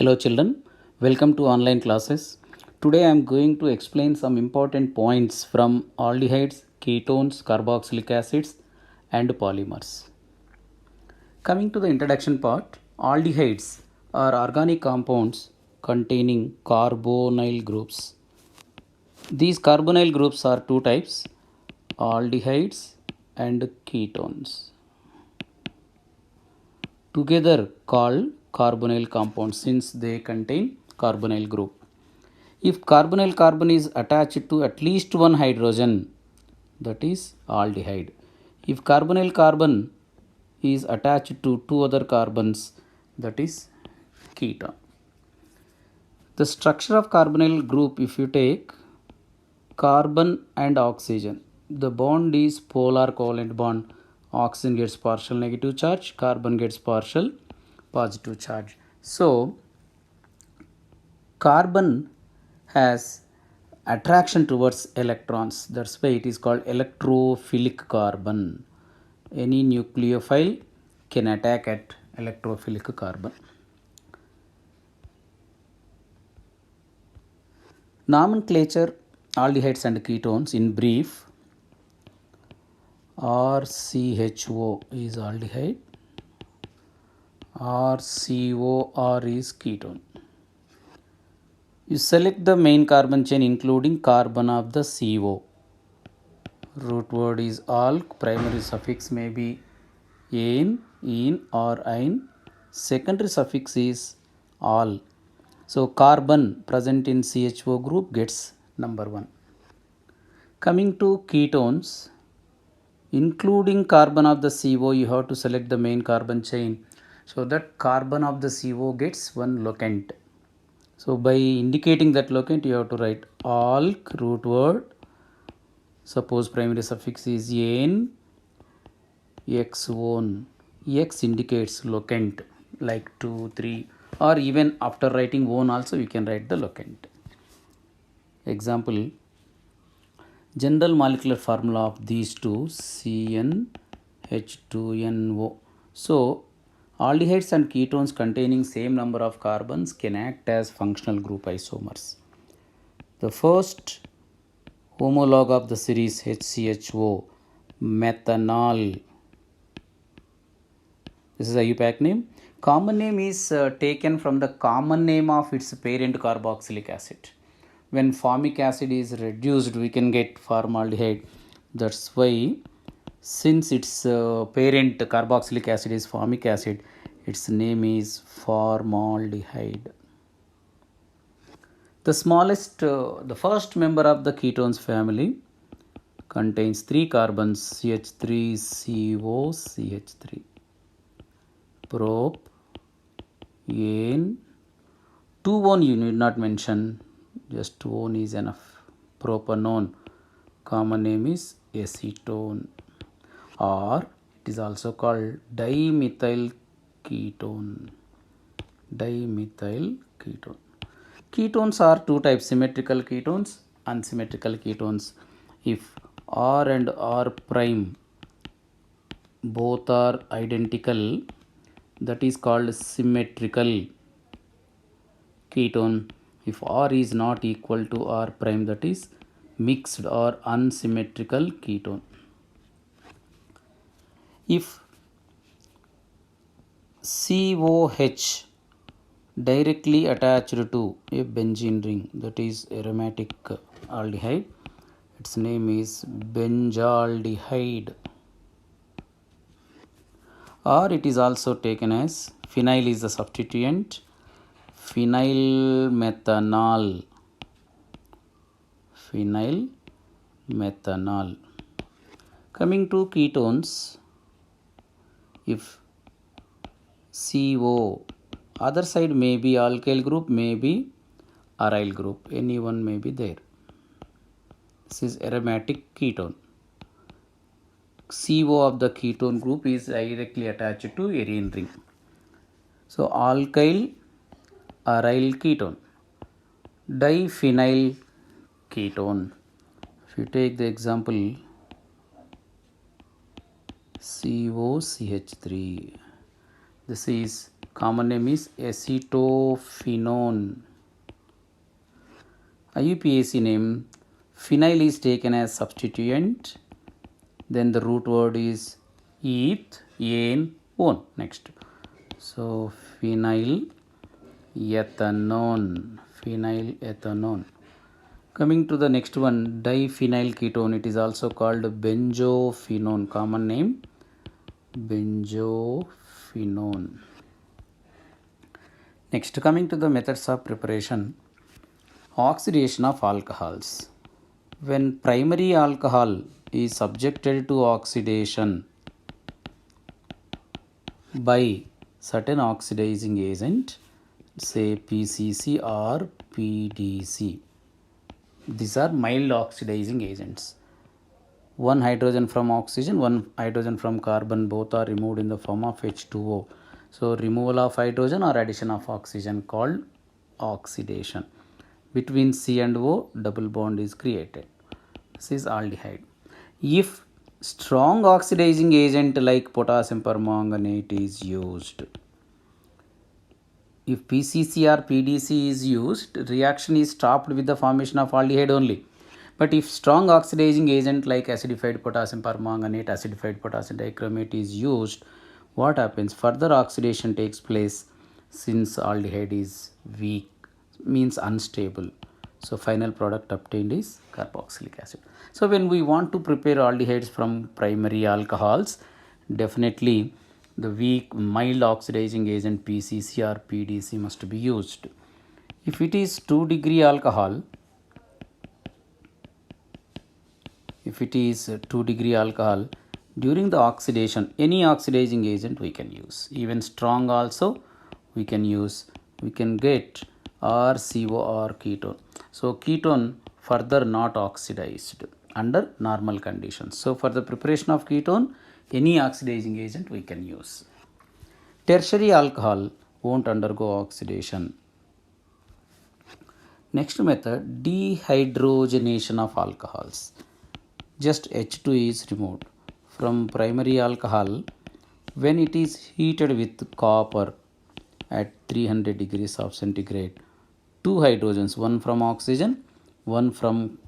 Hello children, welcome to online classes. Today I am going to explain some important points from aldehydes, ketones, carboxylic acids and polymers. Coming to the introduction part, aldehydes are organic compounds containing carbonyl groups. These carbonyl groups are two types, aldehydes and ketones, together called carbonyl compounds since they contain carbonyl group. If carbonyl carbon is attached to at least one hydrogen, that is aldehyde. If carbonyl carbon is attached to two other carbons, that is ketone. The structure of carbonyl group, if you take carbon and oxygen, the bond is polar covalent bond. Oxygen gets partial negative charge, carbon gets partial positive charge. So carbon has attraction towards electrons. That's why it is called electrophilic carbon. Any nucleophile can attack at electrophilic carbon. Nomenclature aldehydes and ketones in brief. RCHO is aldehyde, RCOR is ketone. You select the main carbon chain including carbon of the CO. Root word is alk, primary suffix may be in or ein, secondary suffix is al. So carbon present in CHO group gets number 1. Coming to ketones, including carbon of the CO, you have to select the main carbon chain so that carbon of the CO gets one locant. So by indicating that locant, you have to write alk, root word. Suppose primary suffix is en, x one. X indicates locant like 2, 3, or even after writing one also you can write the locant. Example, general molecular formula of these two CnH2nO. So aldehydes and ketones containing same number of carbons can act as functional group isomers. The first homologue of the series HCHO, methanol. This is a IUPAC name. Common name is taken from the common name of its parent carboxylic acid. When formic acid is reduced, we can get formaldehyde. That's why, since its parent carboxylic acid is formic acid, its name is formaldehyde. The first member of the ketones family contains 3 carbons, CH3CO, CH3. Prop, ane, 2 one you need not mention, just one is enough. Propanone, common name is acetone, or it is also called dimethyl ketone. Dimethyl ketone. Ketones are two types, symmetrical ketones, unsymmetrical ketones. If R and R prime both are identical, that is called symmetrical ketone. If R is not equal to R prime, that is mixed or unsymmetrical ketone. If COH directly attached to a benzene ring, that is aromatic aldehyde, its name is benzaldehyde, or it is also taken as phenyl is the substituent, phenyl methanol. Coming to ketones, if CO, other side may be alkyl group, may be aryl group, any one may be there. This is aromatic ketone. CO of the ketone group is directly attached to arene ring. So alkyl aryl ketone, diphenyl ketone. If you take the example COCH3, this is common name is acetophenone. IUPAC name, phenyl is taken as substituent, then the root word is eth, ane, one. Next, so phenylethanone. Coming to the next one, diphenyl ketone, it is also called benzophenone, common name benzophenone. Next, coming to the methods of preparation, oxidation of alcohols. When primary alcohol is subjected to oxidation by certain oxidizing agent, say PCC or PDC, these are mild oxidizing agents. One hydrogen from oxygen, one hydrogen from carbon, both are removed in the form of H2O. So removal of hydrogen or addition of oxygen called oxidation. Between C and O, double bond is created. This is aldehyde. If strong oxidizing agent like potassium permanganate is used, if PCC or PDC is used, reaction is stopped with the formation of aldehyde only. But if strong oxidizing agent like acidified potassium permanganate, acidified potassium dichromate is used, what happens? Further oxidation takes place since aldehyde is weak, means unstable. So final product obtained is carboxylic acid. So when we want to prepare aldehydes from primary alcohols, definitely the weak mild oxidizing agent PCC or PDC must be used. If it is 2-degree alcohol, during the oxidation, any oxidizing agent we can use, even strong also we can use. We can get RCO or ketone. So ketone further not oxidized under normal conditions. So for the preparation of ketone, any oxidizing agent we can use. Tertiary alcohol won't undergo oxidation. Next method, dehydrogenation of alcohols. Just H2 is removed from primary alcohol when it is heated with copper at 300 degrees of centigrade. 2 hydrogens, one from oxygen, one from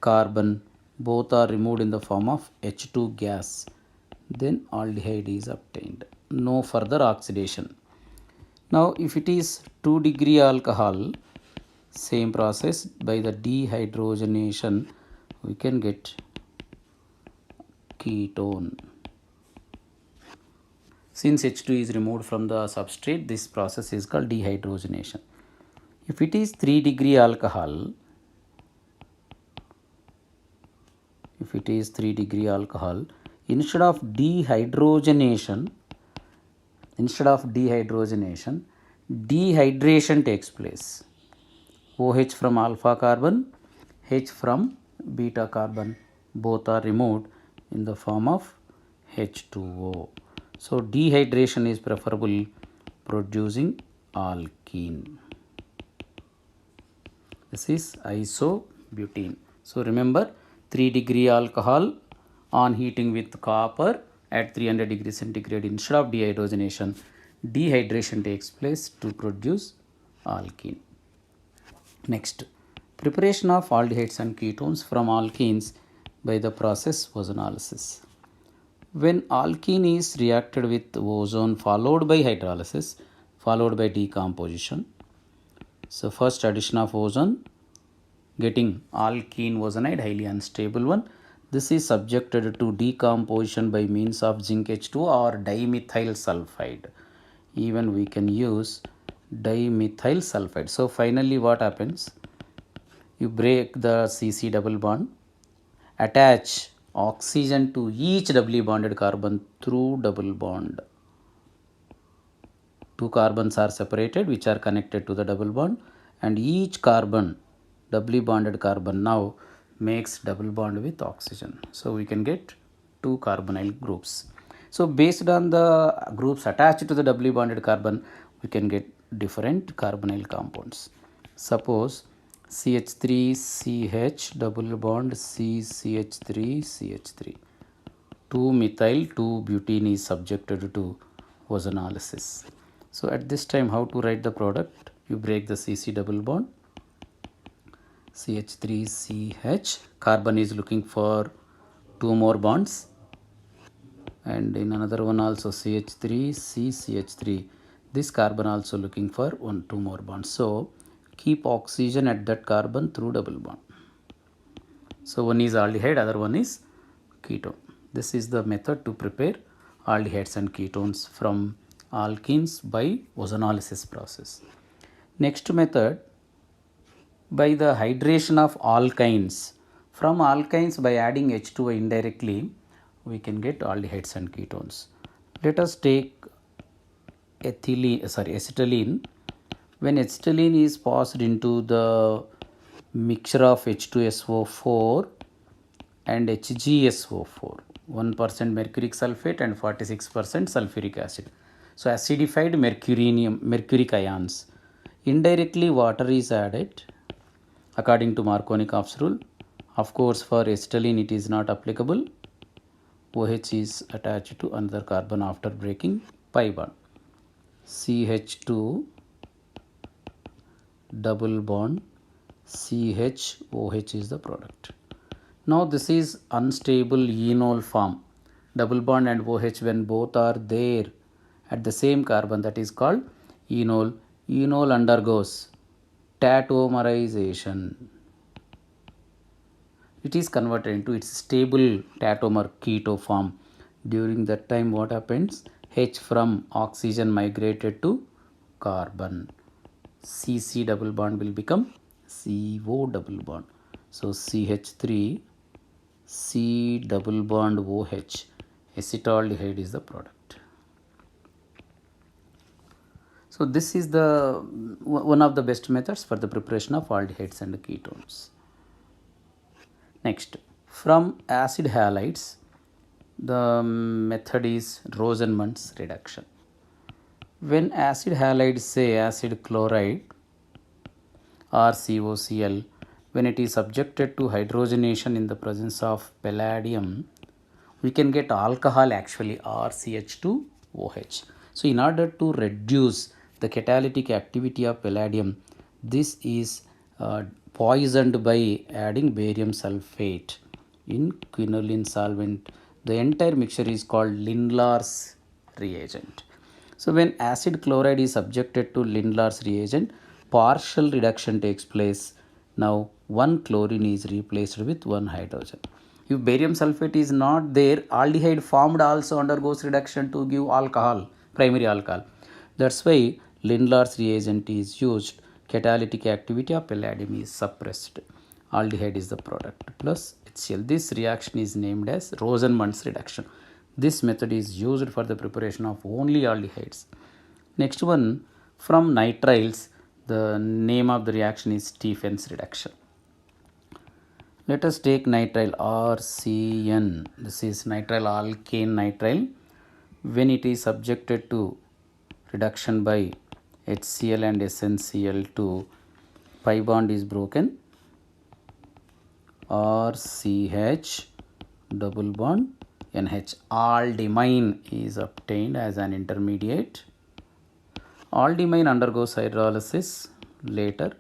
carbon, both are removed in the form of H2 gas. Then aldehyde is obtained. No further oxidation. Now if it is 2-degree alcohol, same process, by the dehydrogenation we can get ketone. Since H2 is removed from the substrate, this process is called dehydrogenation. If it is 3-degree alcohol, instead of dehydrogenation, dehydration takes place. OH from alpha carbon, H from beta carbon, both are removed in the form of H2O. So dehydration is preferable, producing alkene. This is isobutene. So remember, 3-degree alcohol on heating with copper at 300 degrees centigrade, instead of dehydrogenation, dehydration takes place to produce alkene. Next, preparation of aldehydes and ketones from alkenes by the process ozonolysis. When alkene is reacted with ozone followed by hydrolysis followed by decomposition, so first addition of ozone getting alkene ozonide, highly unstable one. This is subjected to decomposition by means of zinc H2 or dimethyl sulfide. Even we can use dimethyl sulfide. So finally what happens? You break the CC double bond, attach oxygen to each doubly bonded carbon through double bond. 2 carbons are separated which are connected to the double bond, and each carbon, doubly bonded carbon, now makes double bond with oxygen. So we can get 2 carbonyl groups. So based on the groups attached to the doubly bonded carbon, we can get different carbonyl compounds. Suppose CH3CH double bond CCH3CH3. 2-methyl 2-butene is subjected to ozonolysis. So at this time, how to write the product? You break the CC double bond, CH3CH, carbon is looking for two more bonds, and in another one also CH3CCH3, this carbon also looking for two more bonds. So keep oxygen at that carbon through double bond. So one is aldehyde, other one is ketone. This is the method to prepare aldehydes and ketones from alkenes by ozonolysis process. Next method, by the hydration of alkynes. From alkynes, by adding H2O indirectly, we can get aldehydes and ketones. Let us take acetylene. When acetylene is passed into the mixture of H2SO4 and HgSO4, 1% mercuric sulfate and 46% sulfuric acid. So acidified mercuric ions. Indirectly water is added according to Markovnikov's rule. Of course, for acetylene it is not applicable. OH is attached to another carbon after breaking pi bond. CH2 double bond CHOH is the product. Now this is unstable enol form. Double bond and OH, when both are there at the same carbon, that is called enol. Enol undergoes tautomerization. It is converted into its stable tautomer keto form. During that time, what happens? H from oxygen migrated to carbon. CC double bond will become CO double bond. So CH3 C double bond OH, acetaldehyde is the product. So this is the one of the best methods for the preparation of aldehydes and ketones. Next, from acid halides, the method is Rosenmund's reduction. When acid halides, say acid chloride or COCl, when it is subjected to hydrogenation in the presence of palladium, we can get alcohol actually, RCH2OH. So in order to reduce the catalytic activity of palladium, this is poisoned by adding barium sulfate in quinoline solvent. The entire mixture is called Lindlar's reagent. So when acid chloride is subjected to Lindlar's reagent, partial reduction takes place. Now one chlorine is replaced with one hydrogen. If barium sulfate is not there, aldehyde formed also undergoes reduction to give alcohol, primary alcohol. That's why Lindlar's reagent is used. Catalytic activity of palladium is suppressed. Aldehyde is the product plus HCl. This reaction is named as Rosenmund's reduction. This method is used for the preparation of only aldehydes. Next one, from nitriles, the name of the reaction is Stefan's reduction. Let us take nitrile RCN. This is nitrile alkane nitrile. When it is subjected to reduction by HCl and SnCl2, pi bond is broken. RCH double bond NH. Aldimine is obtained as an intermediate. Aldimine undergoes hydrolysis later,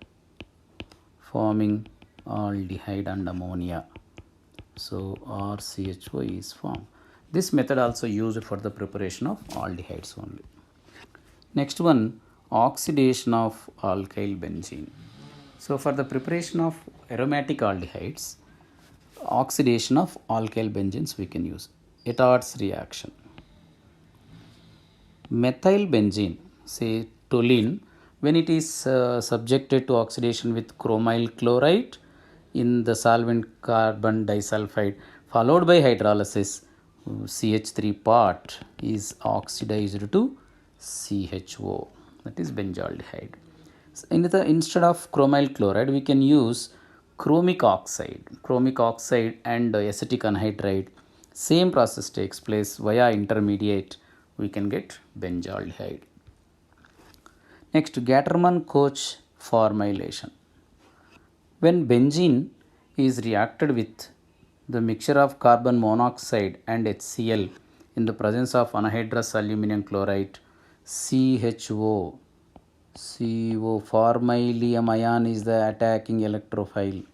forming aldehyde and ammonia. So RCHO is formed. This method also used for the preparation of aldehydes only. Next one, oxidation of alkyl benzene. So for the preparation of aromatic aldehydes, oxidation of alkyl benzenes we can use. Etart's reaction. Methyl benzene, say toluene, when it is subjected to oxidation with chromyl chloride in the solvent carbon disulfide, followed by hydrolysis, CH3 part is oxidized to CHO, that is benzaldehyde. Instead of chromyl chloride, we can use chromic oxide. Chromic oxide and acetic anhydride, same process takes place via intermediate, we can get benzaldehyde. Next, Gattermann-Koch formylation. When benzene is reacted with the mixture of carbon monoxide and HCl in the presence of anhydrous aluminum chloride, CHO. CO, formylium ion is the attacking electrophile.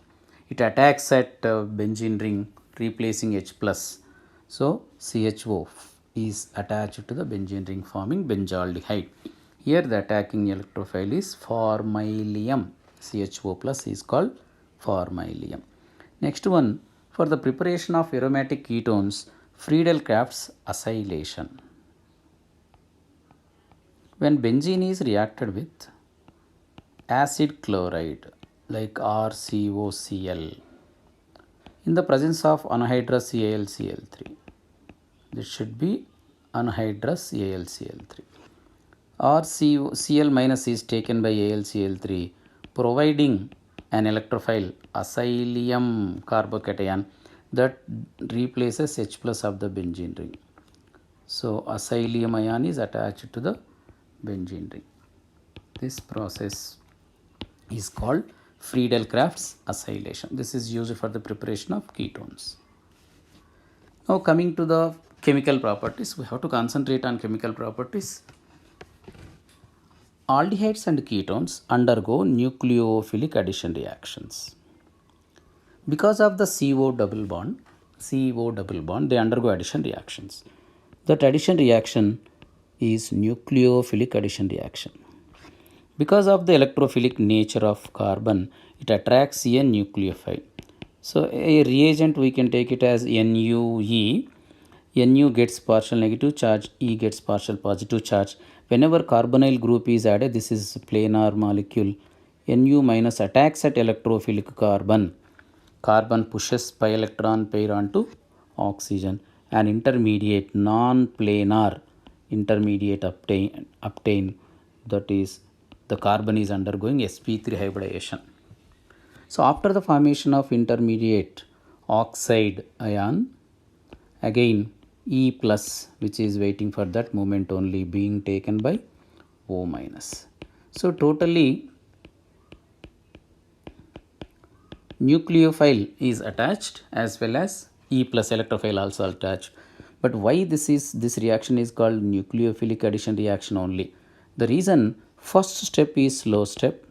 It attacks at benzene ring, replacing H plus. So CHO is attached to the benzene ring, forming benzaldehyde. Here the attacking electrophile is formylium. CHO plus is called formylium. Next one, for the preparation of aromatic ketones, Friedel-Crafts acylation. When benzene is reacted with acid chloride like RCOCl in the presence of anhydrous AlCl3, this should be anhydrous AlCl3. RCOCl minus is taken by AlCl3, providing an electrophile acylium carbocation that replaces H plus of the benzene ring. So acylium ion is attached to the benzene ring. This process is called Friedel-Crafts acylation. This is used for the preparation of ketones. Now coming to the chemical properties, we have to concentrate on chemical properties. Aldehydes and ketones undergo nucleophilic addition reactions. Because of the CO double bond, they undergo addition reactions. That addition reaction is nucleophilic addition reaction. Because of the electrophilic nature of carbon, it attracts a nucleophile. So a reagent we can take it as NuE. Nu gets partial negative charge, E gets partial positive charge. Whenever carbonyl group is added, this is planar molecule. Nu minus attacks at electrophilic carbon. Carbon pushes pi electron pair onto oxygen. An intermediate non-planar intermediate obtain, that is the carbon is undergoing sp3 hybridization. So after the formation of intermediate oxide ion, again E plus, which is waiting for that moment only, being taken by O minus. So totally nucleophile is attached as well as E plus electrophile also attached. But why this reaction is called nucleophilic addition reaction only? The reason, first step is slow step,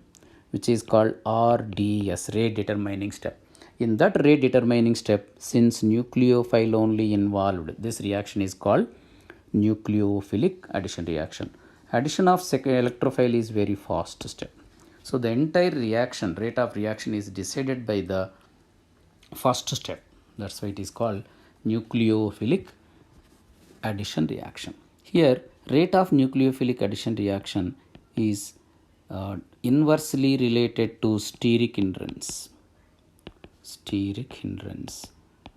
which is called RDS, rate determining step. In that rate determining step, since nucleophile only involved, this reaction is called nucleophilic addition reaction. Addition of second electrophile is very fast step. So the entire reaction, rate of reaction is decided by the first step. That's why it is called nucleophilic addition reaction. Here, rate of nucleophilic addition reaction is inversely related to steric hindrance. Steric hindrance.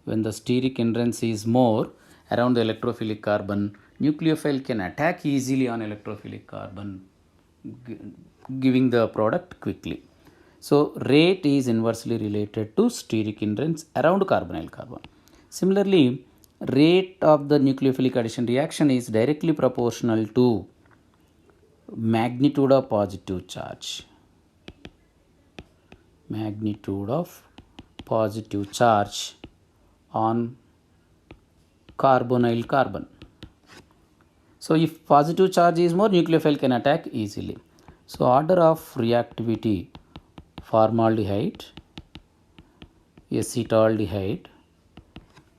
When the steric hindrance is more around the electrophilic carbon, nucleophile can attack easily on electrophilic carbon, giving the product quickly. So rate is inversely related to steric hindrance around carbonyl carbon. Similarly, rate of the nucleophilic addition reaction is directly proportional to magnitude of positive charge. Magnitude of positive charge on carbonyl carbon. So if positive charge is more, nucleophile can attack easily. So order of reactivity: formaldehyde, acetaldehyde,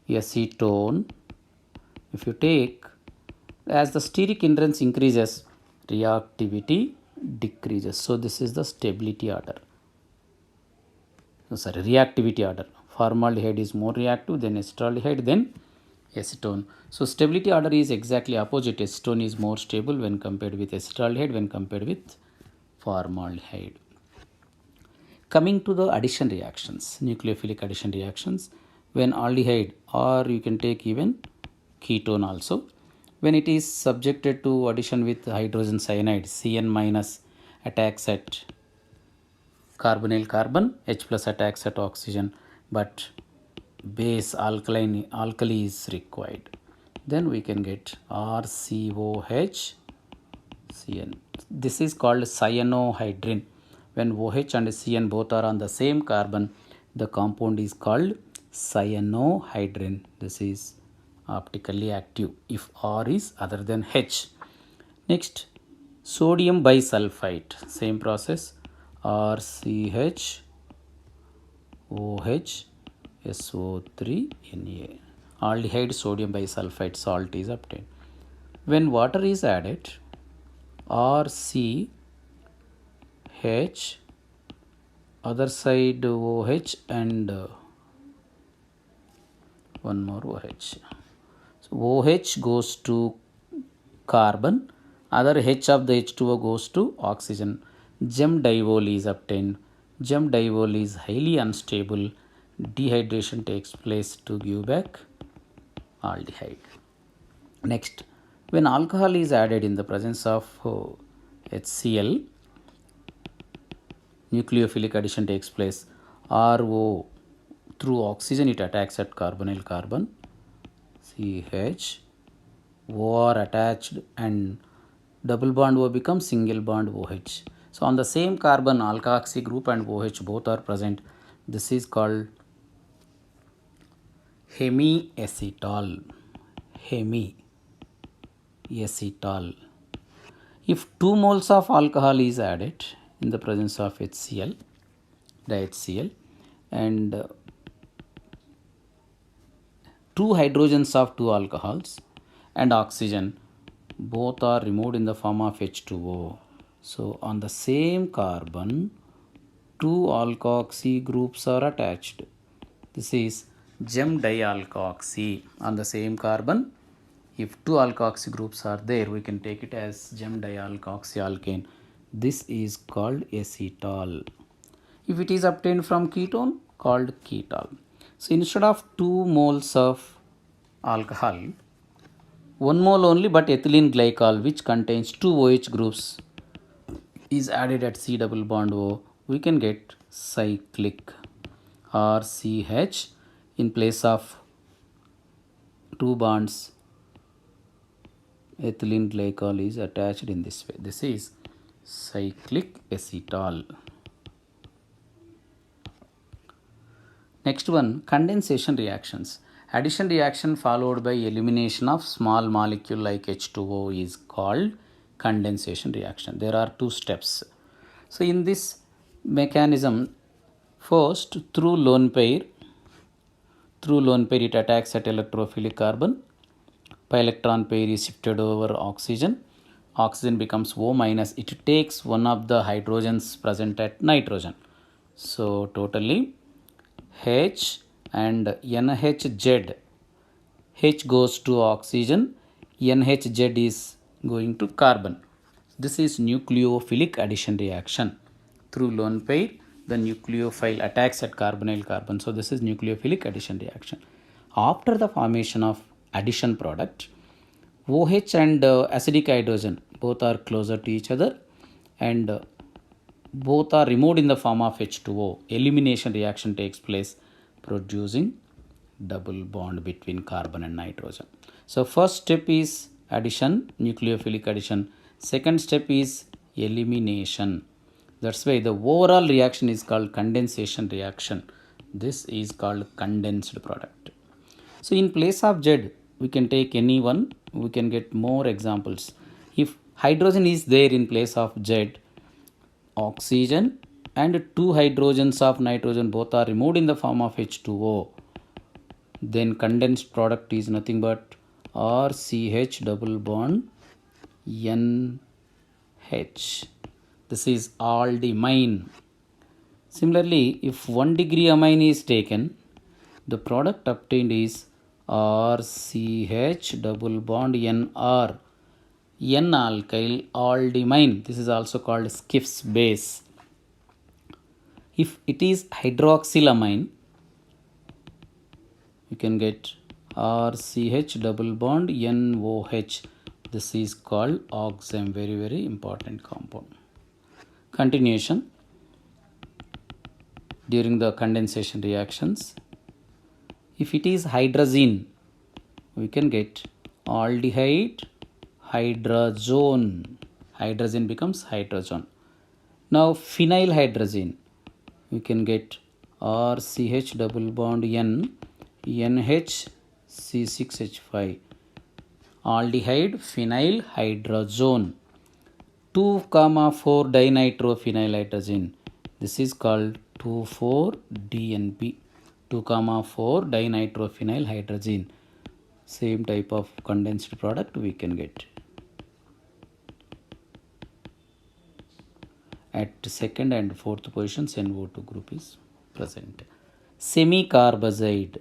acetone. If you take, as the steric hindrance increases, reactivity decreases. So this is the stability order. Reactivity order. Formaldehyde is more reactive, then acetaldehyde, then acetone. So stability order is exactly opposite. Acetone is more stable when compared with acetaldehyde, when compared with formaldehyde. Coming to the addition reactions, nucleophilic addition reactions, when aldehyde, or you can take even ketone also, when it is subjected to addition with hydrogen cyanide, Cn minus attacks at carbonyl carbon, H plus attacks at oxygen, but base alkali is required. Then we can get RCOH Cn. This is called cyanohydrin. When OH and Cn both are on the same carbon, the compound is called cyanohydrin. This is optically active if R is other than H. Next, Sodium bisulfite, same process, RCH OH SO3Na. Aldehyde sodium bisulfite salt is obtained. When water is added, RCH, other side OH, and one more OH. So OH goes to carbon, other H of the H2O goes to oxygen. Gem diol is obtained. Gem diol is highly unstable. Dehydration takes place to give back aldehyde. Next, when alcohol is added in the presence of HCl, nucleophilic addition takes place. RO, through oxygen it attacks at carbonyl carbon, CH, OR attached, and double bond O becomes single bond OH. So on the same carbon, alkoxy group and OH both are present. This is called hemiacetal. Hemiacetal. If 2 moles of alcohol is added in the presence of HCl, diHCl, and 2 hydrogens of 2 alcohols and oxygen, both are removed in the form of H2O. So on the same carbon, 2 alkoxy groups are attached. This is gem dialkoxy. On the same carbon, if 2 alkoxy groups are there, we can take it as gem dialkoxy alkane. This is called acetal. If it is obtained from ketone, called ketol. So instead of 2 moles of alcohol, 1 mole only, but ethylene glycol, which contains 2 OH groups, is added at C double bond O. We can get cyclic, RCH, in place of 2 bonds. Ethylene glycol is attached in this way. This is cyclic acetal. Next one, condensation reactions. Addition reaction followed by elimination of small molecule like H2O is called condensation reaction. There are 2 steps. So in this mechanism, first through lone pair it attacks at electrophilic carbon. Pi electron pair is shifted over oxygen. Oxygen becomes O minus. It takes one of the hydrogens present at nitrogen. So totally H and NHZ. H goes to oxygen, NHZ is going to carbon. This is nucleophilic addition reaction. Through lone pair, the nucleophile attacks at carbonyl carbon. So this is nucleophilic addition reaction. After the formation of addition product, OH and acidic hydrogen both are closer to each other, and both are removed in the form of H2O. Elimination reaction takes place, producing double bond between carbon and nitrogen. So first step is addition, nucleophilic addition. Second step is elimination. That's why the overall reaction is called condensation reaction. This is called condensed product. So in place of Z, we can take any one. We can get more examples. If hydrogen is there in place of Z, oxygen and 2 hydrogens of nitrogen both are removed in the form of H2O. Then condensed product is nothing but RCH double bond NH. This is aldimine. Similarly, if 1 degree amine is taken, the product obtained is RCH double bond NR. N-alkyl aldimine. This is also called Schiff's base. If it is hydroxylamine, you can get RCH double bond NOH. This is called oxime. Very, very important compound. Continuation. During the condensation reactions, if it is hydrazine, we can get aldehyde hydrazone. Hydrazine becomes hydrazone. Now phenyl hydrazine, we can get RCH double bond N NHC6H5. Aldehyde phenyl hydrazone. 2 2,4 dinitrophenylhydrazine. This is called 2,4-DNP. 2,4 dinitrophenylhydrazine. Same type of condensed product we can get. At second and fourth positions, NO2 group is present. Semicarbazide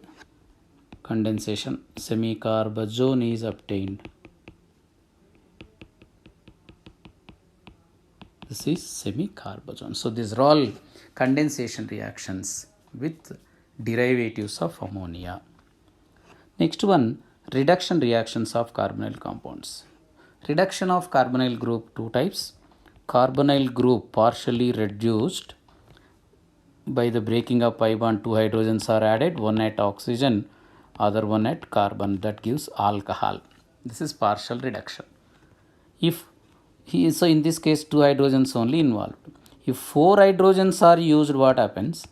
condensation. Semicarbazone is obtained. This is semicarbazone. So these are all condensation reactions with derivatives of ammonia. Next one, reduction reactions of carbonyl compounds. Reduction of carbonyl group, two types. Carbonyl group partially reduced by the breaking of pi bond, two hydrogens are added, one at oxygen, other one at carbon, that gives alcohol. This is partial reduction. So in this case 2 hydrogens only involved. If 4 hydrogens are used, what happens?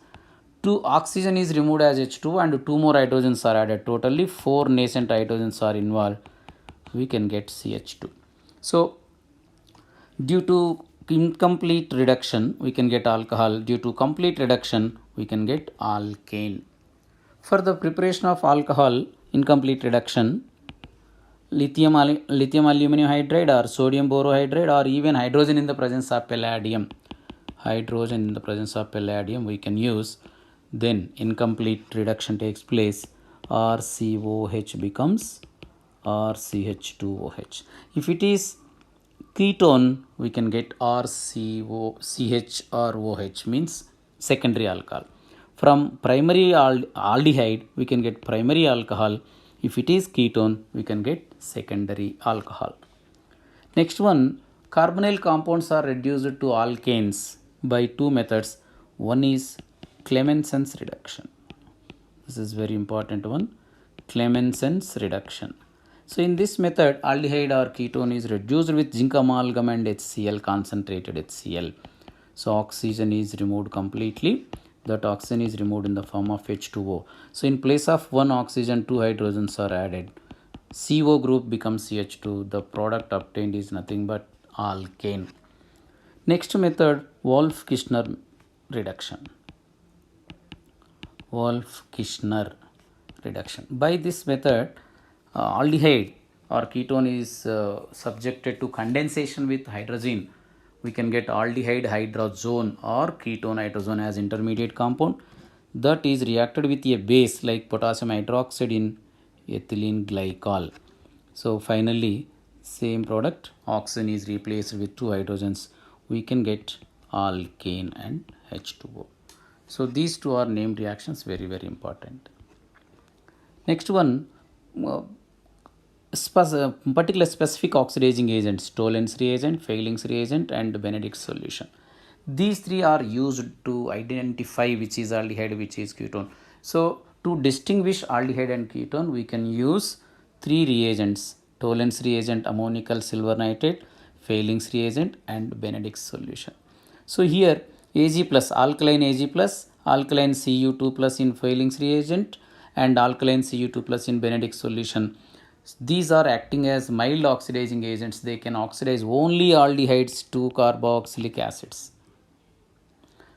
2 oxygen is removed as H2 and 2 more hydrogens are added. Totally 4 nascent hydrogens are involved. We can get CH2. So due to incomplete reduction we can get alcohol. Due to complete reduction we can get alkane. For the preparation of alcohol, incomplete reduction, lithium aluminum hydride or sodium borohydride or even hydrogen in the presence of palladium. Hydrogen in the presence of palladium we can use. Then incomplete reduction takes place. RCOH becomes RCH2OH. If it is ketone, we can get RCOCH or OH, means secondary alcohol. From primary aldehyde we can get primary alcohol. If it is ketone we can get secondary alcohol. Next one, carbonyl compounds are reduced to alkanes by two methods. One is Clemenson's reduction. This is very important one, Clemenson's reduction. So in this method aldehyde or ketone is reduced with zinc amalgam and HCl, concentrated HCl. So oxygen is removed completely. That oxygen is removed in the form of H2O. So in place of one oxygen, two hydrogens are added. CO group becomes CH2. The product obtained is nothing but alkane. Next method, Wolff-Kishner reduction. Wolff-Kishner reduction. By this method, aldehyde or ketone is subjected to condensation with hydrogen. We can get aldehyde hydrazone or ketone hydrazone as intermediate compound that is reacted with a base like potassium hydroxide in ethylene glycol. So finally same product, oxygen is replaced with two hydrogens. We can get alkane and H2O. So these two are named reactions, very important. Next one, particular specific oxidizing agents, Tollens reagent, Fehling's reagent and Benedict's solution. These three are used to identify which is aldehyde, which is ketone. So to distinguish aldehyde and ketone we can use three reagents: Tollens reagent, ammonical silver nitrate, Fehling's reagent and Benedict's solution. So here Ag plus, alkaline Ag plus, alkaline Cu2 plus in Fehling's reagent and alkaline Cu2 plus in Benedict's solution. These are acting as mild oxidizing agents. They can oxidize only aldehydes to carboxylic acids.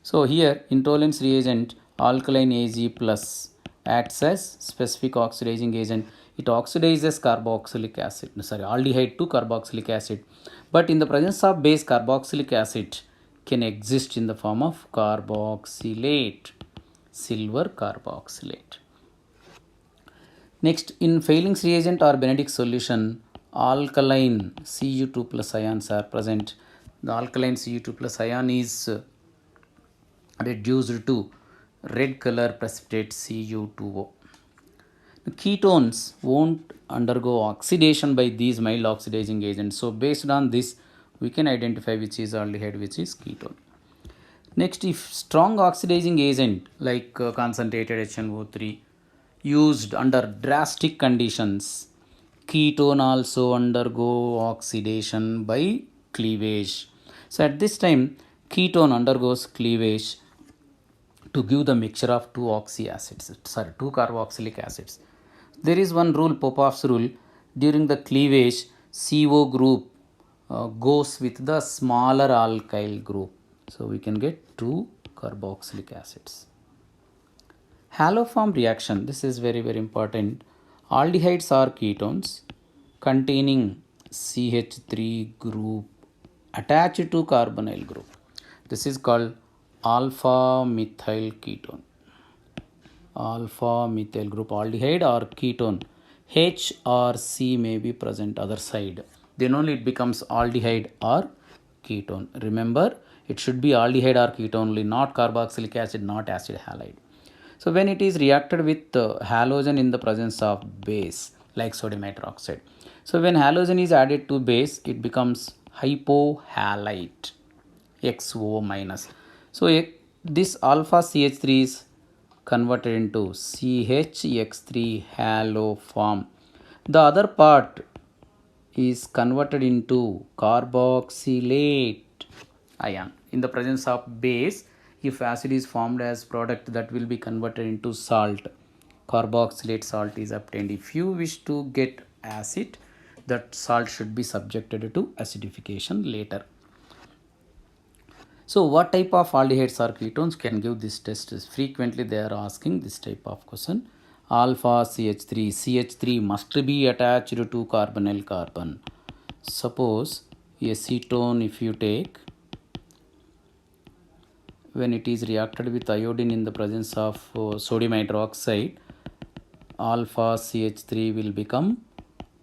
So here in Tollens reagent, alkaline Ag plus acts as specific oxidizing agent. It oxidizes aldehyde to carboxylic acid. But in the presence of base, carboxylic acid can exist in the form of carboxylate, silver carboxylate. Next, in Fehling's reagent or Benedict's solution, alkaline Cu2 plus ions are present. The alkaline Cu2 plus ion is reduced to red color precipitate Cu2O. The ketones won't undergo oxidation by these mild oxidizing agents. So based on this, we can identify which is aldehyde, which is ketone. Next, if strong oxidizing agent like concentrated HNO3 used under drastic conditions, ketone also undergo oxidation by cleavage. So at this time, ketone undergoes cleavage to give the mixture of two carboxylic acids. There is one rule, Popoff's rule. During the cleavage, CO group goes with the smaller alkyl group. So we can get 2 carboxylic acids. Haloform reaction, this is very very important. Aldehydes are ketones containing CH3 group attached to carbonyl group. This is called alpha methyl ketone. Alpha methyl group aldehyde or ketone. H or C may be present other side. Then only it becomes aldehyde or ketone. Remember, it should be aldehyde or ketone only, not carboxylic acid, not acid halide. So when it is reacted with halogen in the presence of base like sodium hydroxide. So when halogen is added to base, it becomes hypohalite, XO minus. So this alpha CH3 is converted into CHX3 halo form. The other part is converted into carboxylate ion. In the presence of base, if acid is formed as product, that will be converted into salt. Carboxylate salt is obtained. If you wish to get acid, that salt should be subjected to acidification later. So what type of aldehydes or ketones can give this test? Frequently they are asking this type of question. Alpha CH3. CH3 must be attached to carbonyl carbon. Suppose acetone, if you take, when it is reacted with iodine in the presence of sodium hydroxide, alpha CH3 will become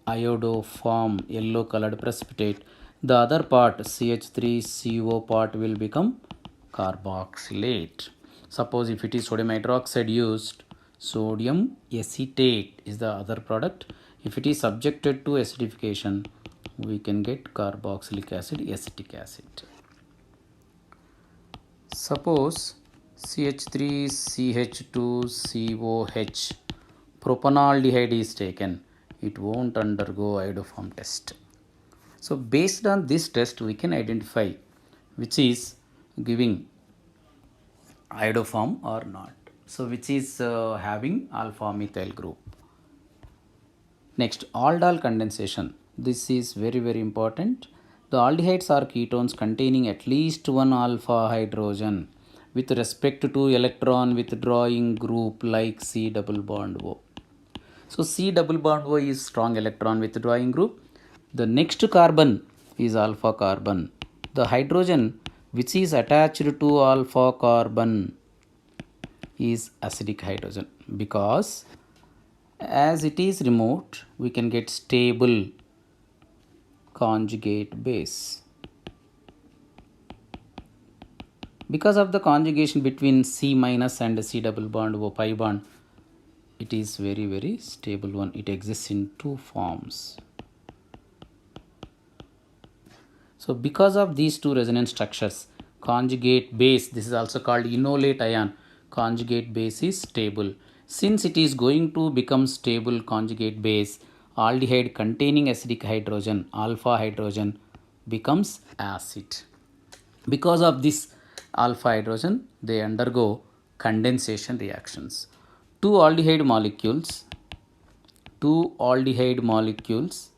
iodoform, yellow colored precipitate. The other part, CH3CO part, will become carboxylate. Suppose if it is sodium hydroxide used, sodium acetate is the other product. If it is subjected to acidification, we can get carboxylic acid, acetic acid. Suppose CH3CH2COH propanaldehyde is taken, it won't undergo iodoform test. So based on this test, we can identify which is giving iodoform or not. So which is having alpha methyl group. Next, aldol condensation. This is very very important. The aldehydes are ketones containing at least one alpha hydrogen with respect to electron withdrawing group like C double bond O. So C double bond O is strong electron withdrawing group. The next carbon is alpha carbon. The hydrogen which is attached to alpha carbon is acidic hydrogen, because as it is removed, we can get stable conjugate base. Because of the conjugation between C minus and C double bond O pi bond, it is very very stable one. It exists in two forms. So because of these two resonance structures, conjugate base, this is also called enolate ion, conjugate base is stable. Since it is going to become stable conjugate base, aldehyde containing acidic hydrogen, alpha hydrogen, becomes acid. Because of this alpha hydrogen, they undergo condensation reactions. Two aldehyde molecules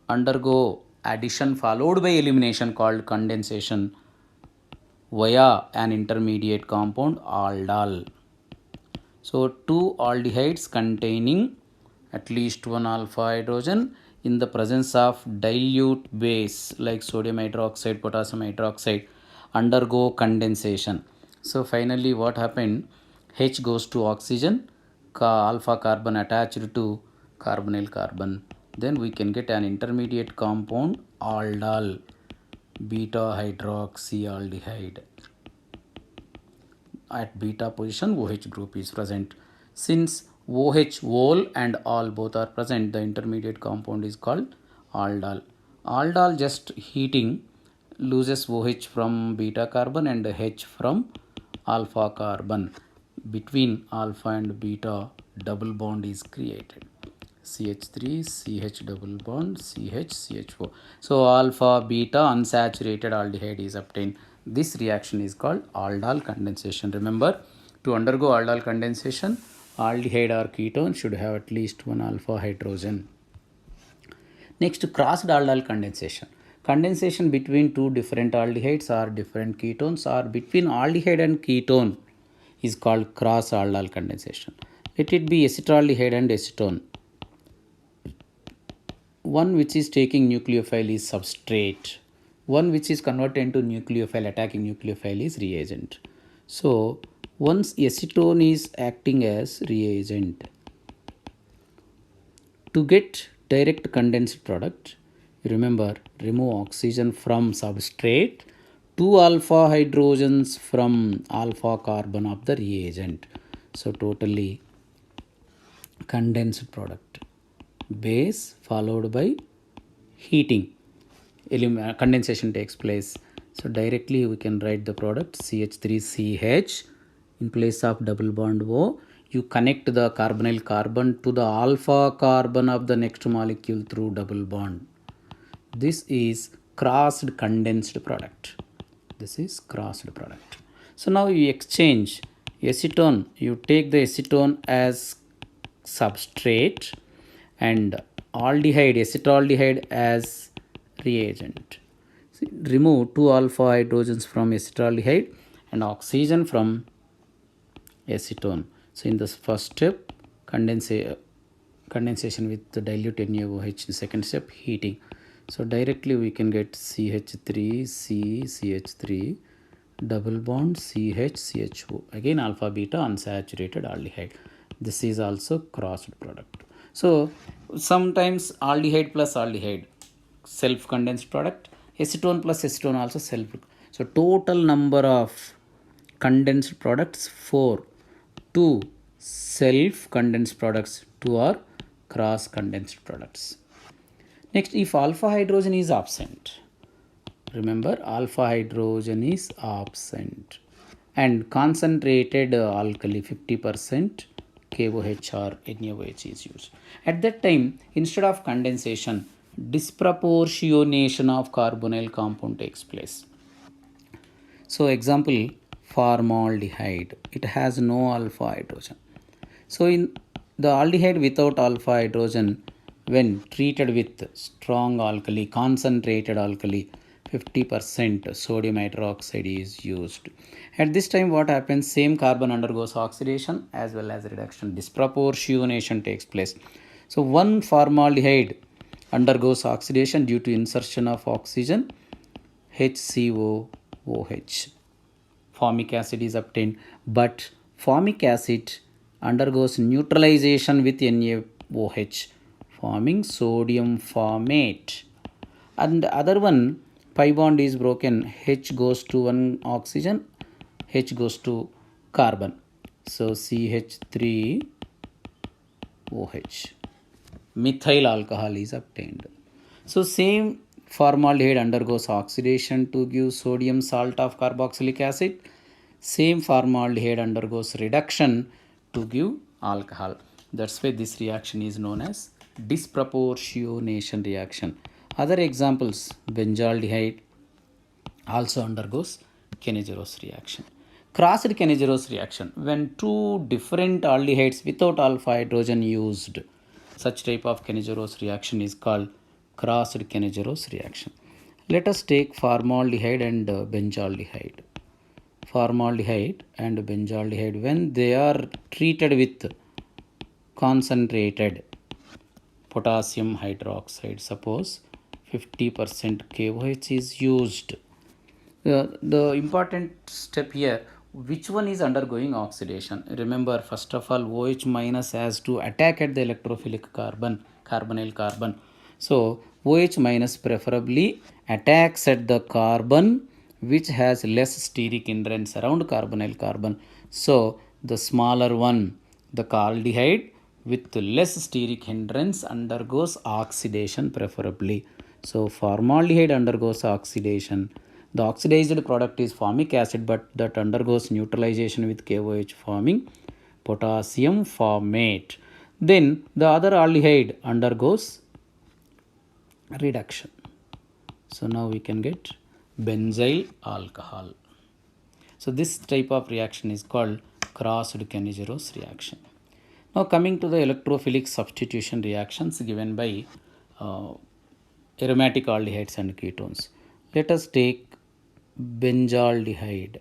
undergo addition followed by elimination called condensation via an intermediate compound aldol. So two aldehydes containing at least one alpha hydrogen in the presence of dilute base like sodium hydroxide, potassium hydroxide undergo condensation. So finally what happened? H goes to oxygen, alpha carbon attached to carbonyl carbon. Then we can get an intermediate compound aldol, beta hydroxyaldehyde. At beta position OH group is present. Since OH whole and all both are present, the intermediate compound is called aldol. Aldol just heating loses OH from beta carbon and H from alpha carbon. Between alpha and beta double bond is created. CH3 CH double bond CH CH4. So alpha beta unsaturated aldehyde is obtained. This reaction is called aldol condensation. Remember, to undergo aldol condensation, aldehyde or ketone should have at least one alpha hydrogen. Next, crossed aldol condensation. Condensation between two different aldehydes or different ketones or between aldehyde and ketone is called cross aldol condensation. Let it be acetaldehyde and acetone. One which is taking nucleophile is substrate. One which is converted into nucleophile, attacking nucleophile is reagent. So once acetone is acting as reagent, to get direct condensed product, remember, remove oxygen from substrate, 2 alpha hydrogens from alpha carbon of the reagent. So totally condensed product, base followed by heating, condensation takes place. So directly we can write the product CH3CH. In place of double bond O, you connect the carbonyl carbon to the alpha carbon of the next molecule through double bond. This is crossed condensed product. This is crossed product. So now you exchange acetone, you take the acetone as substrate and aldehyde, acetaldehyde as reagent. See, remove 2 alpha hydrogens from acetaldehyde and oxygen from acetone. So in this first step, condensation with the dilute NaOH. The second step, heating. So directly we can get CH3, CH3, double bond CH, CHO. Again alpha beta unsaturated aldehyde. This is also crossed product. So sometimes aldehyde plus aldehyde, self condensed product, acetone plus acetone also self. So total number of condensed products 4, 2 self condensed products, 2 are cross condensed products. Next, if alpha hydrogen is absent, remember alpha hydrogen is absent and concentrated alkali 50% KOH or NaOH is used. At that time, instead of condensation, disproportionation of carbonyl compound takes place. So example, formaldehyde, it has no alpha hydrogen. So in the aldehyde without alpha hydrogen, when treated with strong alkali, concentrated alkali, 50% sodium hydroxide is used. At this time what happens, same carbon undergoes oxidation as well as reduction, disproportionation takes place. So one formaldehyde undergoes oxidation due to insertion of oxygen, HCOOH. Formic acid is obtained, but formic acid undergoes neutralization with NaOH, forming sodium formate. And the other one, pi bond is broken, H goes to one oxygen, H goes to carbon. So CH3OH, methyl alcohol is obtained. So same formaldehyde undergoes oxidation to give sodium salt of carboxylic acid. Same formaldehyde undergoes reduction to give alcohol. That's why this reaction is known as disproportionation reaction. Other examples, benzaldehyde also undergoes Kennegerose reaction. Crossed Kennegerose reaction, when two different aldehydes without alpha hydrogen used, such type of Kennegerose reaction is called crossed Kennegerose reaction. Let us take formaldehyde and benzaldehyde. Formaldehyde and benzaldehyde, when they are treated with concentrated potassium hydroxide, suppose 50% KOH is used. The important step here, which one is undergoing oxidation? Remember, first of all, OH minus has to attack at the electrophilic carbon, carbonyl carbon. So OH minus preferably attacks at the carbon which has less steric hindrance around carbonyl carbon. So the smaller one, the aldehyde with less steric hindrance undergoes oxidation preferably. So formaldehyde undergoes oxidation. The oxidized product is formic acid, but that undergoes neutralization with KOH, forming potassium formate. Then the other aldehyde undergoes reduction. So now we can get benzyl alcohol. So this type of reaction is called crossed Kennegerose reaction. Now coming to the electrophilic substitution reactions given by aromatic aldehydes and ketones. Let us take benzaldehyde,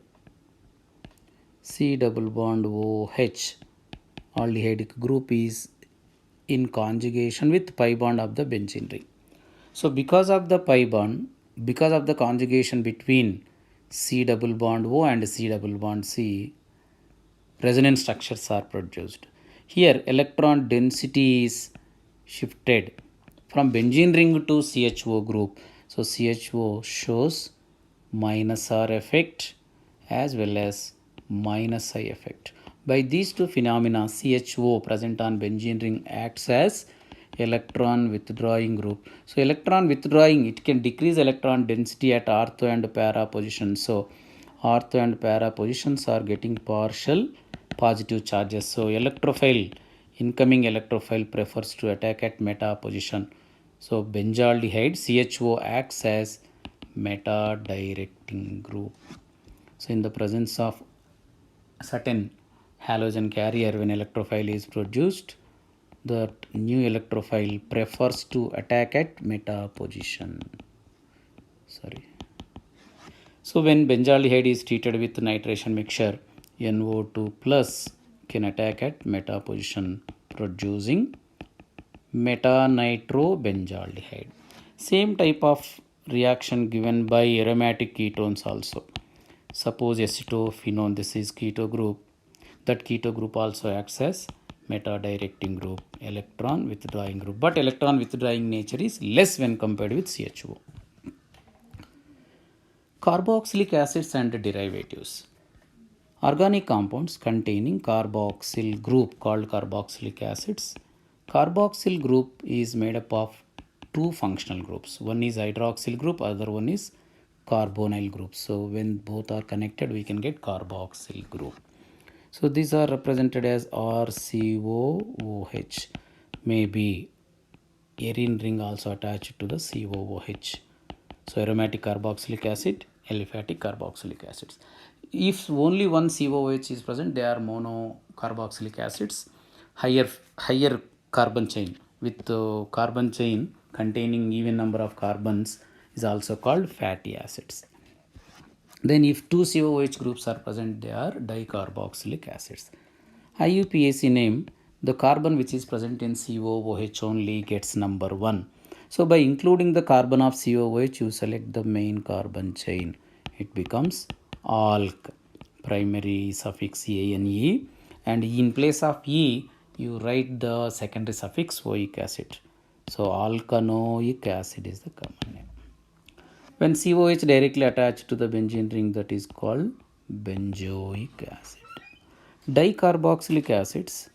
C double bond OH. Aldehydic group is in conjugation with pi bond of the benzene ring. So because of the pi bond, because of the conjugation between C double bond O and C double bond C, resonance structures are produced. Here electron density is shifted from benzene ring to CHO group. So CHO shows minus R effect as well as minus I effect. By these two phenomena, CHO present on benzene ring acts as electron withdrawing group. So electron withdrawing, it can decrease electron density at ortho and para positions. So ortho and para positions are getting partial positive charges. So electrophile, incoming electrophile prefers to attack at meta position. So benzaldehyde CHO acts as meta directing group. So in the presence of certain halogen carrier, when electrophile is produced, the new electrophile prefers to attack at meta position. So when benzaldehyde is treated with nitration mixture, NO2 plus can attack at meta position, producing meta-nitrobenzaldehyde. Same type of reaction given by aromatic ketones also. Suppose acetophenone, this is keto group. That keto group also acts as meta-directing group, electron withdrawing group. But electron withdrawing nature is less when compared with CHO. Carboxylic acids and derivatives. Organic compounds containing carboxyl group called carboxylic acids. Carboxyl group is made up of two functional groups. One is hydroxyl group, other one is carbonyl group. So when both are connected, we can get carboxyl group. So these are represented as RCOOH. Maybe arene ring also attached to the COOH. So aromatic carboxylic acid, aliphatic carboxylic acids. If only one COOH is present, they are monocarboxylic acids. Higher carbon chain with carbon chain containing even number of carbons is also called fatty acids. Then if two COOH groups are present, they are dicarboxylic acids. IUPAC name, the carbon which is present in COOH only gets number 1. So by including the carbon of COOH, you select the main carbon chain. It becomes alk, primary suffix ANE, and in place of E, you write the secondary suffix oic acid. So alkanoic acid is the common name. When COH directly attached to the benzene ring, that is called benzoic acid. Dicarboxylic acids,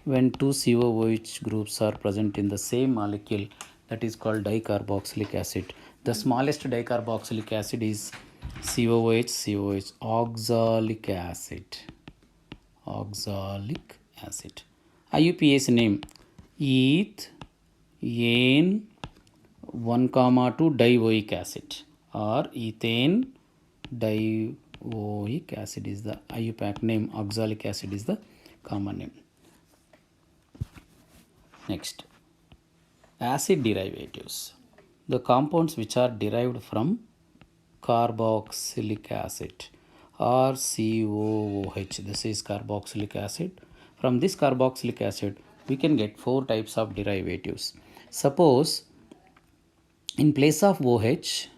when two COOH groups are present in the same molecule, that is called dicarboxylic acid. The smallest dicarboxylic acid is COOH, oxalic acid. IUPAC name, eth, ane, 1,2 dioic acid or ethane dioic acid is the IUPAC name. Oxalic acid is the common name. Next, acid derivatives. The compounds which are derived from carboxylic acid or COOH. This is carboxylic acid. From this carboxylic acid, we can get 4 types of derivatives. Suppose in place of OH,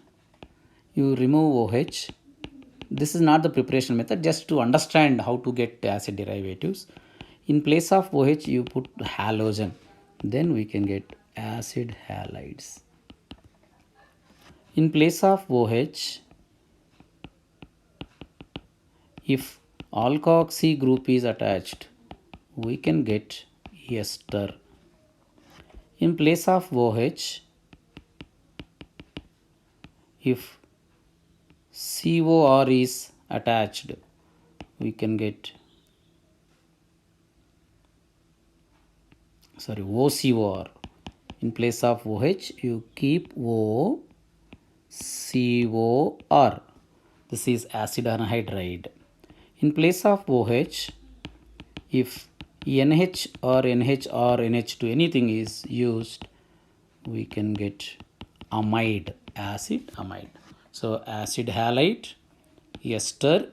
you remove OH. This is not the preparation method, just to understand how to get acid derivatives. In place of OH, you put halogen. Then we can get acid halides. In place of OH, if alkoxy group is attached, we can get ester. In place of OH, if COR is attached, we can get OCOR. In place of OH, you keep OCOR. This is acid anhydride. In place of OH, if NH or NH or NH2 anything is used, we can get amide, acid amide. So acid halide, ester,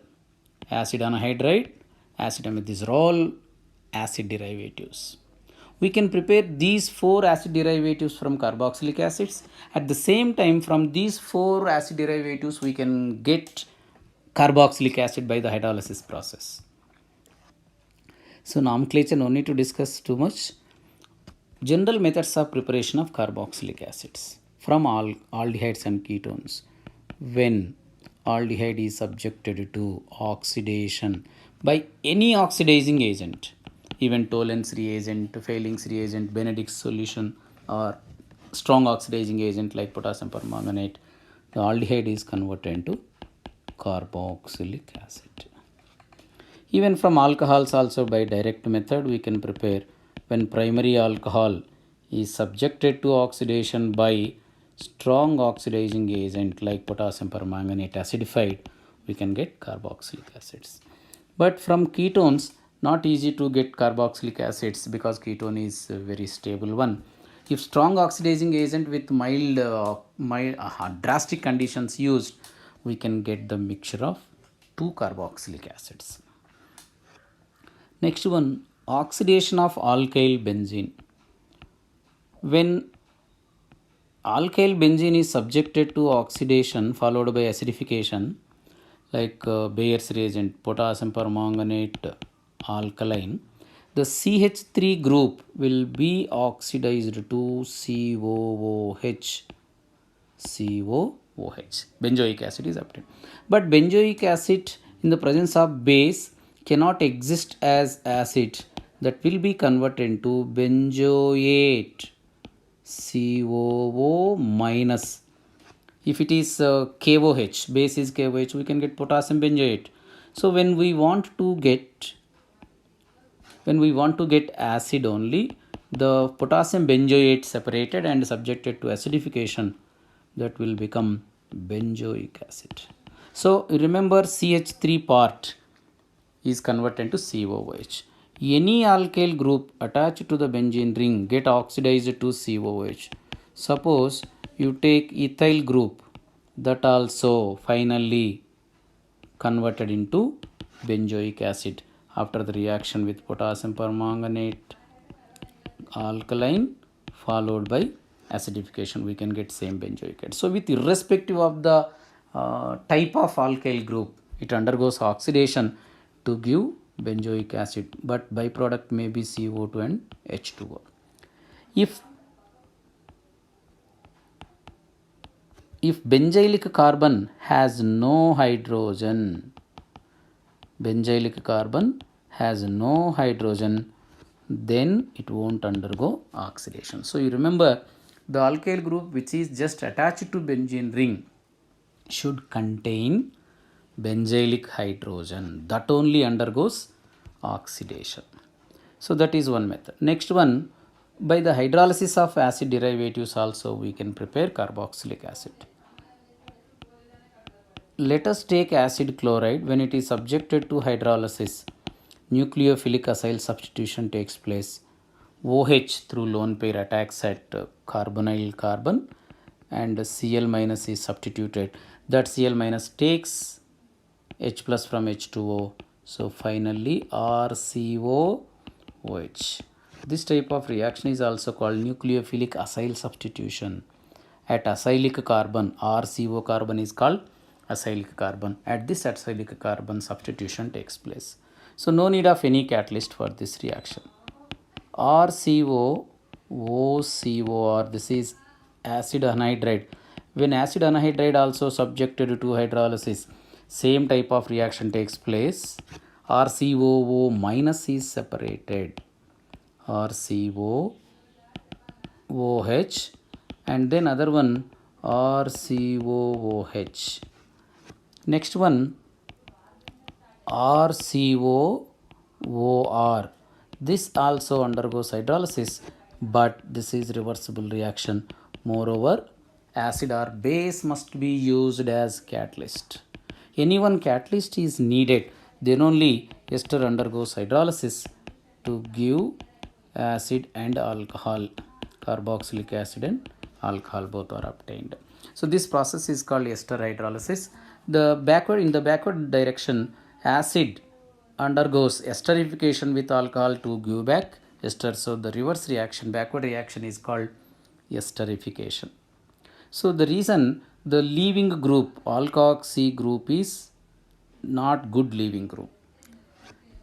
acid anhydride, acid amide, these are all acid derivatives. We can prepare these 4 acid derivatives from carboxylic acids. At the same time, from these 4 acid derivatives, we can get carboxylic acid by the hydrolysis process. So nomenclature no need to discuss too much. General methods of preparation of carboxylic acids from aldehydes and ketones. When aldehyde is subjected to oxidation by any oxidizing agent, even Tollens reagent, Fehling's reagent, Benedict's solution, or strong oxidizing agent like potassium permanganate, the aldehyde is converted into carboxylic acid. Even from alcohols also, by direct method we can prepare. When primary alcohol is subjected to oxidation by strong oxidizing agent like potassium permanganate acidified, we can get carboxylic acids. But from ketones, not easy to get carboxylic acids because ketone is a very stable one. If strong oxidizing agent with mild drastic conditions used, we can get the mixture of 2 carboxylic acids. Next one, oxidation of alkyl benzene. When alkyl benzene is subjected to oxidation followed by acidification, like Bayer's reagent, potassium permanganate alkaline, the CH3 group will be oxidized to COOH. Benzoic acid is obtained. But benzoic acid in the presence of base cannot exist as acid, that will be converted into benzoate, COO minus. If it is KOH, base is KOH, we can get potassium benzoate. So when we want to get acid only, the potassium benzoate separated and subjected to acidification, that will become benzoic acid. So remember, CH3 part is converted to COOH. Any alkyl group attached to the benzene ring get oxidized to COOH. Suppose you take ethyl group, that also finally converted into benzoic acid after the reaction with potassium permanganate alkaline followed by acidification, we can get same benzoic acid. So with irrespective of the type of alkyl group, it undergoes oxidation to give benzoic acid, but byproduct may be CO2 and H2O. If benzylic carbon has no hydrogen, then it won't undergo oxidation. So you remember, the alkyl group which is just attached to benzene ring should contain benzylic hydrogen, that only undergoes oxidation. So that is one method. Next one, by the hydrolysis of acid derivatives also we can prepare carboxylic acid. Let us take acid chloride. When it is subjected to hydrolysis, nucleophilic acyl substitution takes place. OH through lone pair attacks at carbonyl carbon and Cl minus is substituted. That Cl minus takes H plus from H2O. So finally RCOOH. This type of reaction is also called nucleophilic acyl substitution. At acylic carbon, RCO carbon is called acylic carbon. At this acylic carbon, substitution takes place. So no need of any catalyst for this reaction. RCO, OCO, this is acid anhydride. When acid anhydride also subjected to hydrolysis, same type of reaction takes place. RCOO minus is separated. RCOOH, and then other one RCOOH. Next one RCOOR. This also undergoes hydrolysis, but this is reversible reaction. Moreover, acid or base must be used as catalyst. Any one catalyst is needed, then only ester undergoes hydrolysis to give acid and alcohol, carboxylic acid and alcohol, both are obtained. So this process is called ester hydrolysis. In the backward direction, acid undergoes esterification with alcohol to give back ester. So the reverse reaction, backward reaction, is called esterification. So the reason the leaving group, alkoxy group, is not good leaving group.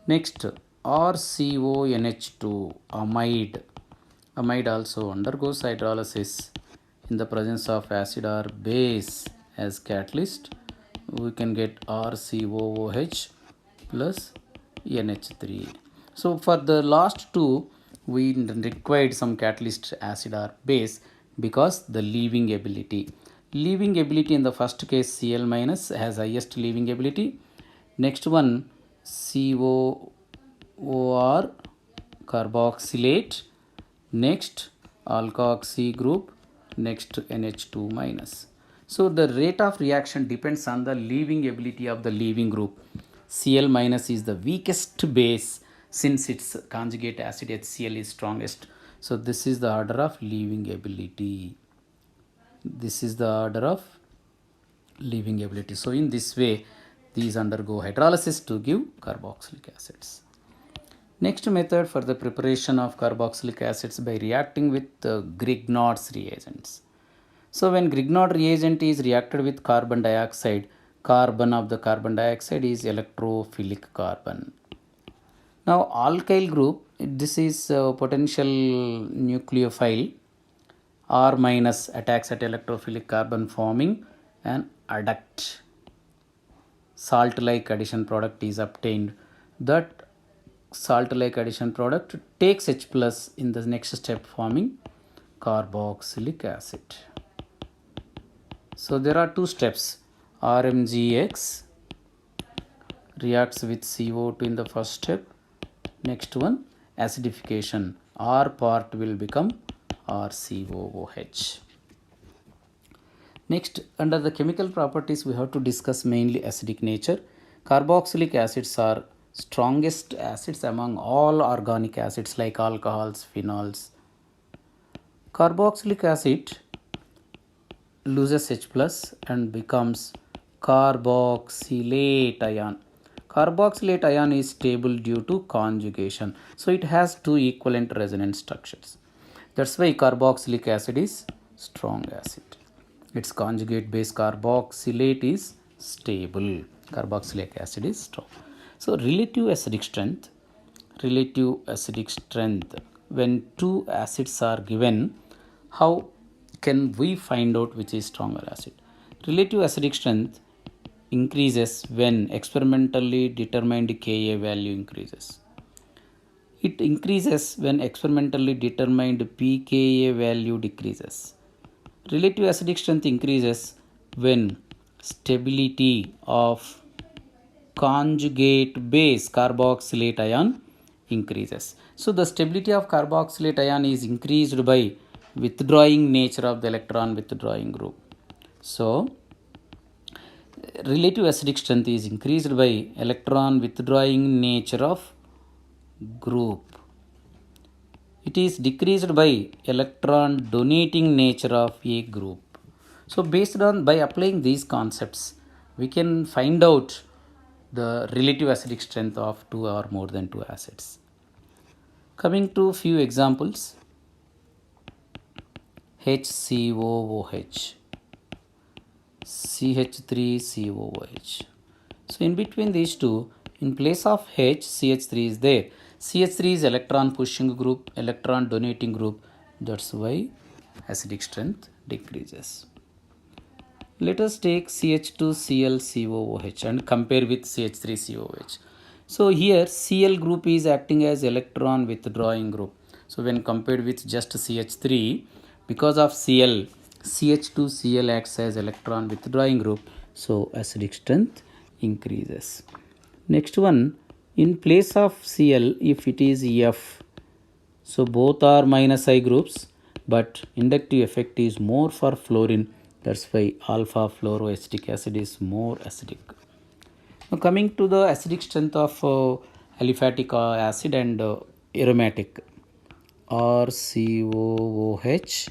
Next, RCONH2 amide. Amide also undergoes hydrolysis in the presence of acid or base as catalyst. We can get RCOOH plus NH3. So for the last two, we required some catalyst, acid or base, because the leaving ability. Leaving ability in the first case, Cl minus has highest leaving ability. Next one, COOR carboxylate. Next, alkoxy group. Next, NH2 minus. So the rate of reaction depends on the leaving ability of the leaving group. Cl minus is the weakest base since its conjugate acid HCl is strongest. So this is the order of leaving ability. This is the order of leaving ability. So in this way, these undergo hydrolysis to give carboxylic acids. Next method for the preparation of carboxylic acids by reacting with Grignard's reagents. So when Grignard reagent is reacted with carbon dioxide, carbon of the carbon dioxide is electrophilic carbon. Now alkyl group, this is potential nucleophile. R minus attacks at electrophilic carbon, forming an adduct. Salt-like addition product is obtained. That salt-like addition product takes H plus in the next step, forming carboxylic acid. So there are two steps. RMGX reacts with CO2 in the first step. Next one, acidification. R part will become RCOOH. Next, under the chemical properties, we have to discuss mainly acidic nature. Carboxylic acids are strongest acids among all organic acids like alcohols, phenols. Carboxylic acid loses H plus and becomes carboxylate ion. Carboxylate ion is stable due to conjugation. So it has two equivalent resonance structures. That's why carboxylic acid is strong acid. Its conjugate base carboxylate is stable. Carboxylic acid is strong. So relative acidic strength, when two acids are given, how can we find out which is stronger acid? Relative acidic strength increases when experimentally determined Ka value increases. It increases when experimentally determined pKa value decreases. Relative acidic strength increases when stability of conjugate base carboxylate ion increases. So the stability of carboxylate ion is increased by withdrawing nature of the electron withdrawing group. So relative acidic strength is increased by electron withdrawing nature of group. It is decreased by electron donating nature of a group. So by applying these concepts, we can find out the relative acidic strength of two or more than two acids. Coming to few examples, HCOOH, CH3COOH. So in between these two, in place of H, CH3 is there. CH3 is electron pushing group, electron donating group. That's why acidic strength decreases. Let us take CH2ClCOOH and compare with CH3COOH. So here Cl group is acting as electron withdrawing group. So when compared with just CH3, because of Cl, CH2Cl acts as electron withdrawing group. So acidic strength increases. Next one, in place of Cl, if it is F, so both are minus I groups, but inductive effect is more for fluorine. That's why alpha fluoroacetic acid is more acidic. Now coming to the acidic strength of aliphatic acid and aromatic, RCOOH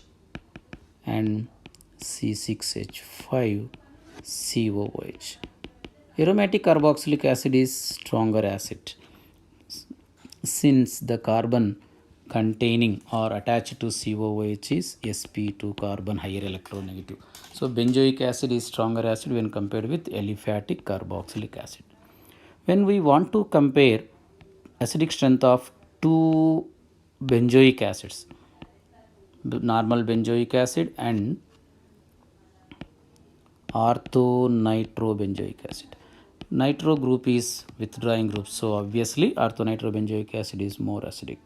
and C6H5COOH. Aromatic carboxylic acid is stronger acid since the carbon containing or attached to COOH is sp2 carbon higher electronegative. So benzoic acid is stronger acid when compared with aliphatic carboxylic acid. When we want to compare acidic strength of two benzoic acids, normal benzoic acid and orthonitrobenzoic acid. Nitro group is withdrawing group, so obviously orthonitrobenzoic acid is more acidic.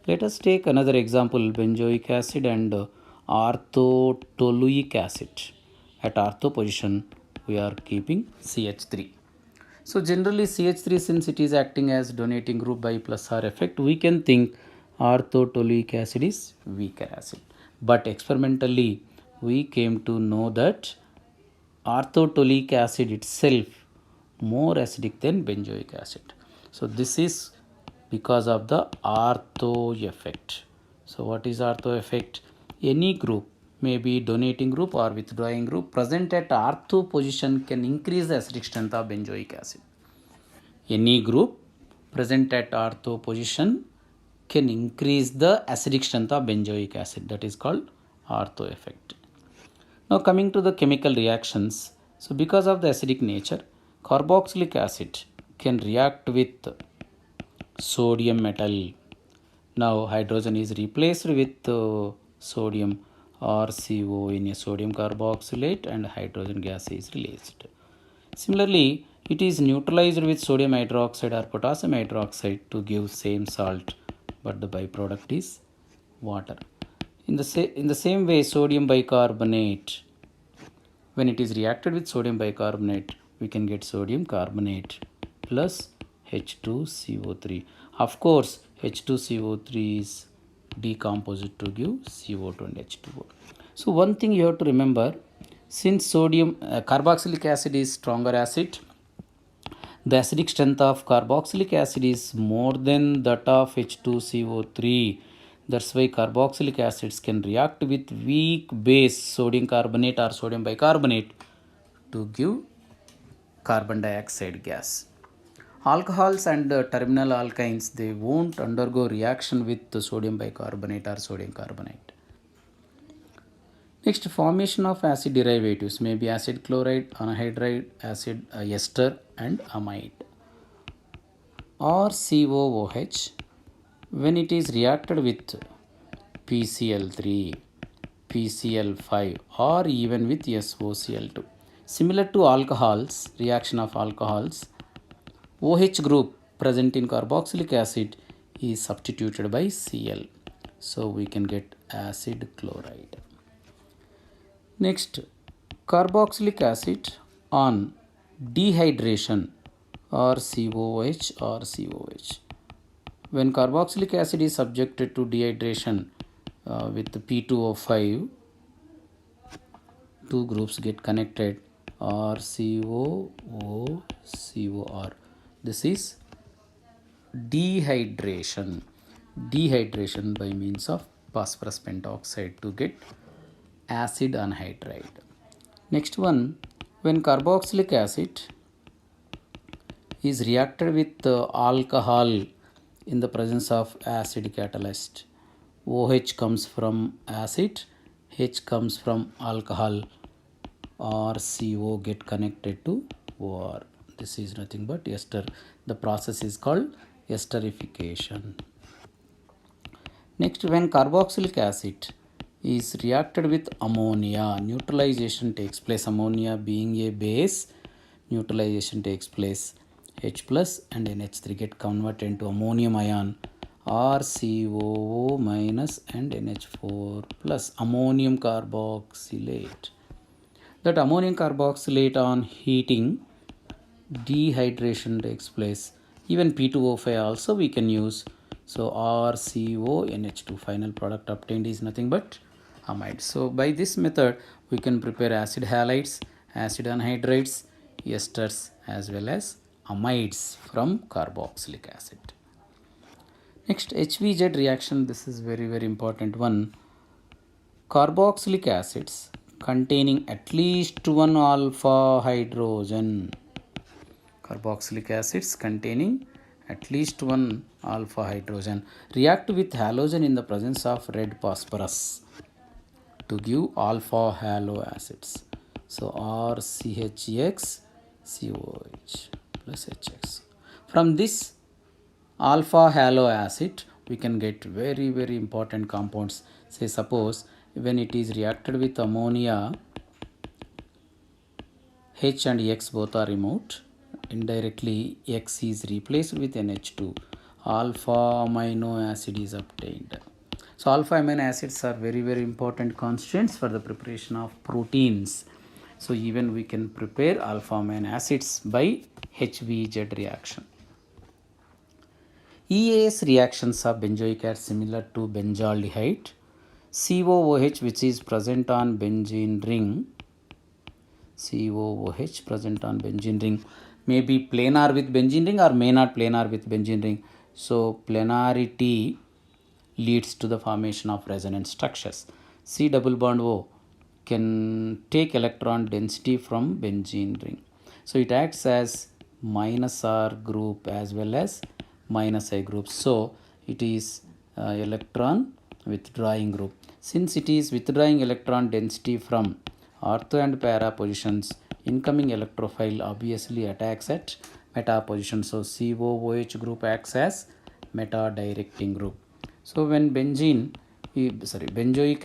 Let us take another example, benzoic acid and orthotoluic acid. At ortho position, we are keeping CH3. So generally CH3, since it is acting as donating group by plus R effect, we can think orthotoluic acid is weaker acid. But experimentally, we came to know that orthotoluic acid itself more acidic than benzoic acid. So this is because of the ortho effect. So what is ortho effect? Any group, maybe donating group or withdrawing group, present at ortho position can increase the acidic strength of benzoic acid. Any group present at ortho position can increase the acidic strength of benzoic acid. That is called ortho effect. Now coming to the chemical reactions. So because of the acidic nature, carboxylic acid can react with sodium metal. Now hydrogen is replaced with sodium RCO in a sodium carboxylate and hydrogen gas is released. Similarly, it is neutralized with sodium hydroxide or potassium hydroxide to give same salt, but the byproduct is water. In the same way, sodium bicarbonate, when it is reacted with sodium bicarbonate, we can get sodium carbonate plus H2CO3. Of course, H2CO3 is decomposed to give CO2 and H2O. So one thing you have to remember, since sodium carboxylic acid is stronger acid, the acidic strength of carboxylic acid is more than that of H2CO3. That's why carboxylic acids can react with weak base sodium carbonate or sodium bicarbonate to give carbon dioxide gas. Alcohols and terminal alkynes, they won't undergo reaction with the sodium bicarbonate or sodium carbonate. Next, formation of acid derivatives may be acid chloride, anhydride, acid ester and amide. RCOOH, when it is reacted with PCl3, PCl5 or even with SOCl2. Similar to alcohols, reaction of alcohols, OH group present in carboxylic acid is substituted by Cl. So we can get acid chloride. Next, carboxylic acid on dehydration or COOH or COH. When carboxylic acid is subjected to dehydration with the P2O5, two groups get connected RCOO, COR. This is dehydration. Dehydration by means of phosphorus pentoxide to get acid anhydride. Next one, when carboxylic acid is reacted with alcohol in the presence of acid catalyst, OH comes from acid, H comes from alcohol, or CO get connected to OR. This is nothing but ester. The process is called esterification. Next, when carboxylic acid is reacted with ammonia, neutralization takes place. Ammonia being a base, neutralization takes place. H plus and NH3 get converted into ammonium ion, RCOO minus and NH4 plus, ammonium carboxylate. That ammonium carboxylate on heating, dehydration takes place. Even P2O5 also we can use. So RCONH2, final product obtained is nothing but amide. So by this method we can prepare acid halides, acid anhydrides, esters as well as amides from carboxylic acid. Next, HVZ reaction, this is very important one. carboxylic acids containing at least one alpha hydrogen. Carboxylic acids containing at least one alpha hydrogen react with halogen in the presence of red phosphorus to give alpha halo acids. So RCHX COH plus HX. From this alpha halo acid we can get very important compounds. Say suppose when it is reacted with ammonia, H and X both are removed. Indirectly X is replaced with NH2. Alpha amino acid is obtained. So alpha amino acids are very important constituents for the preparation of proteins. So even we can prepare alpha amino acids by HVZ reaction. EAS reactions of benzoic are similar to benzaldehyde. COOH which is present on benzene ring, COOH present on benzene ring may be planar with benzene ring or may not planar with benzene ring. So planarity leads to the formation of resonance structures. C double bond O can take electron density from benzene ring. So it acts as minus R group as well as minus I group. So it is electron withdrawing group. Since it is withdrawing electron density from ortho and para positions, incoming electrophile obviously attacks at meta position. So COOH group acts as meta directing group. So when benzoic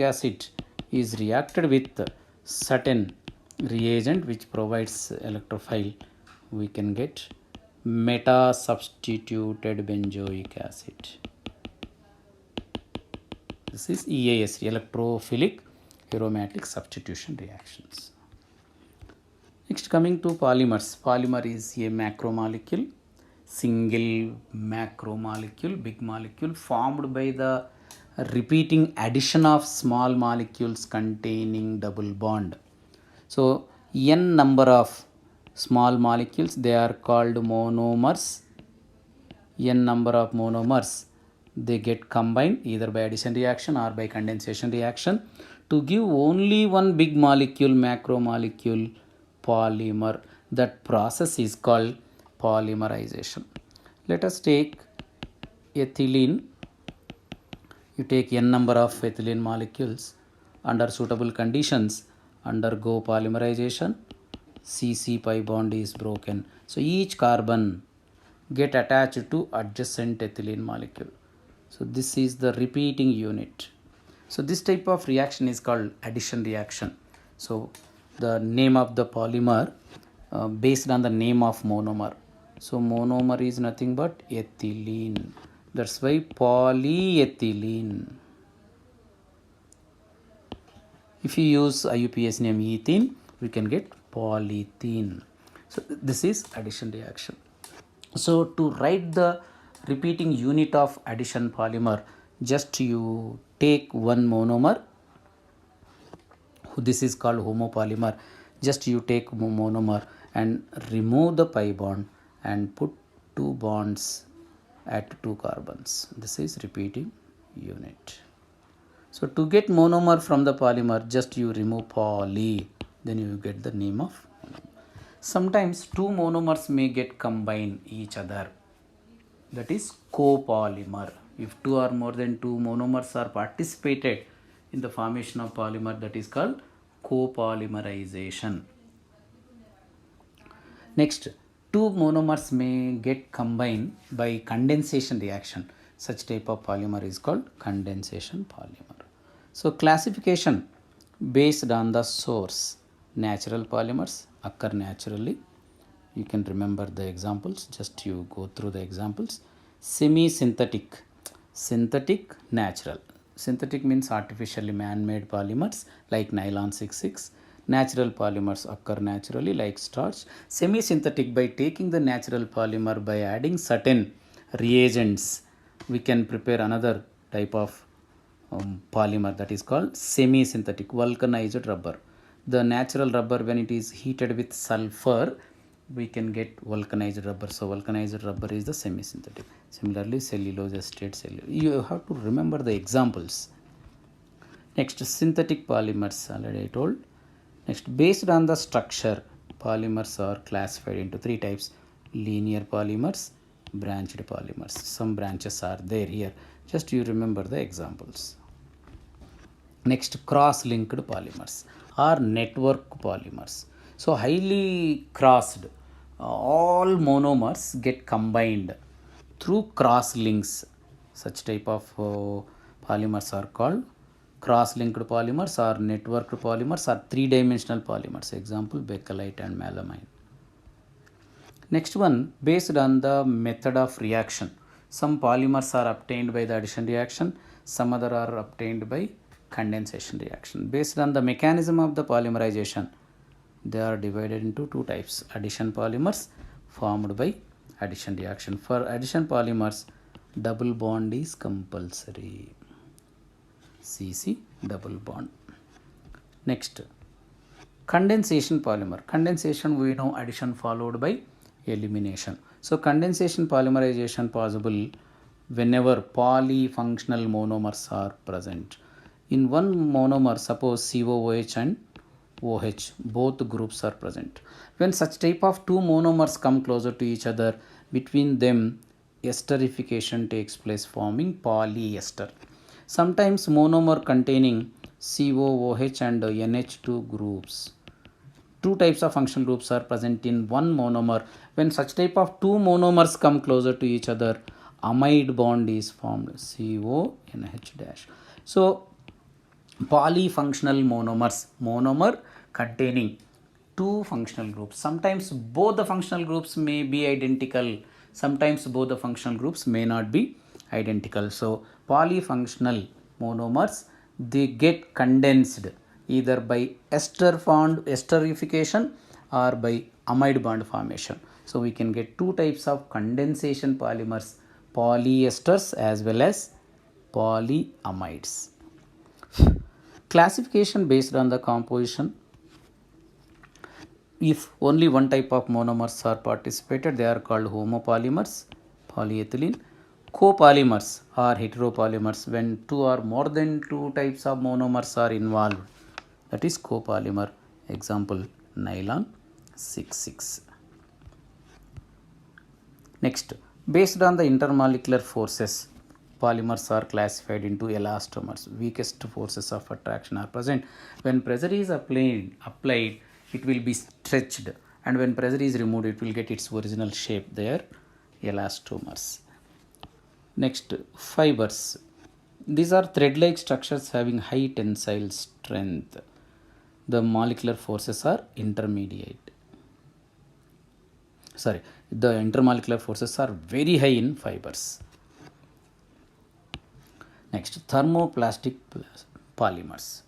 acid is reacted with certain reagent which provides electrophile, we can get meta substituted benzoic acid. This is EAS, electrophilic aromatic substitution reactions. Next, coming to polymers. Polymer is a macromolecule, single macromolecule, big molecule formed by the repeating addition of small molecules containing double bond. So n number of small molecules, they are called monomers. N number of monomers, they get combined either by addition reaction or by condensation reaction to give only one big molecule macromolecule polymer. That process is called polymerization. Let us take ethylene. You take n number of ethylene molecules under suitable conditions, undergo polymerization, CC pi bond is broken. So each carbon get attached to adjacent ethylene molecule. So this is the repeating unit. So this type of reaction is called addition reaction. So the name of the polymer based on the name of monomer. So monomer is nothing but ethylene. That's why polyethylene. If you use IUPAC name ethene, we can get polyethene. So this is addition reaction. So to write the repeating unit of addition polymer, just you take one monomer. This is called homopolymer. Just you take monomer and remove the pi bond and put two bonds at two carbons. This is repeating unit. So to get monomer from the polymer, just you remove poly, then you get the name of monomer. Sometimes two monomers may get combined each other. That is copolymer. If two or more than two monomers are participated in the formation of polymer, that is called copolymerization. Next, two monomers may get combined by condensation reaction. Such type of polymer is called condensation polymer. So classification based on the source. Natural polymers occur naturally. You can remember the examples, just you go through the examples. Semi-synthetic, synthetic, natural. Synthetic means artificially man-made polymers like nylon 66. Natural polymers occur naturally like starch. Semi-synthetic, by taking the natural polymer by adding certain reagents, we can prepare another type of polymer, that is called semi-synthetic, vulcanized rubber. The natural rubber, when it is heated with sulfur, we can get vulcanized rubber. So vulcanized rubber is the semi-synthetic. Similarly, cellulose, acetate, cellulose. You have to remember the examples. Next, synthetic polymers, already I told. Next, based on the structure, polymers are classified into three types: linear polymers, branched polymers. Some branches are there here. Just you remember the examples. Next, cross-linked polymers or network polymers. So highly crossed, all monomers get combined through cross links. Such type of polymers are called cross-linked polymers or networked polymers or three-dimensional polymers. Example, bakelite and melamine. Next one, based on the method of reaction. Some polymers are obtained by the addition reaction, some other are obtained by condensation reaction. Based on the mechanism of the polymerization, they are divided into two types: addition polymers formed by addition reaction. For addition polymers, double bond is compulsory. CC double bond. Next, condensation polymer. Condensation, we know, addition followed by elimination. So condensation polymerization possible whenever polyfunctional monomers are present. In one monomer, suppose COOH and OH, both groups are present. When such type of two monomers come closer to each other, between them esterification takes place, forming polyester. Sometimes monomer containing COOH and NH2 groups. Two types of functional groups are present in one monomer. When such type of two monomers come closer to each other, amide bond is formed, CONH dash. So polyfunctional monomers, monomer containing two functional groups. Sometimes both the functional groups may be identical, sometimes both the functional groups may not be identical. So polyfunctional monomers, they get condensed either by ester bond esterification or by amide bond formation. So we can get two types of condensation polymers, polyesters as well as polyamides. Classification based on the composition. If only one type of monomers are participated, they are called homopolymers, polyethylene. Copolymers are heteropolymers when two or more than two types of monomers are involved. That is copolymer. Example, nylon 6,6. Next, based on the intermolecular forces, polymers are classified into elastomers. Weakest forces of attraction are present. When pressure is applied, it will be stretched, and when pressure is removed, it will get its original shape. They are elastomers. Next, fibers. These are thread-like structures having high tensile strength. The molecular forces are intermediate. The intermolecular forces are very high in fibers. Next, thermoplastic polymers.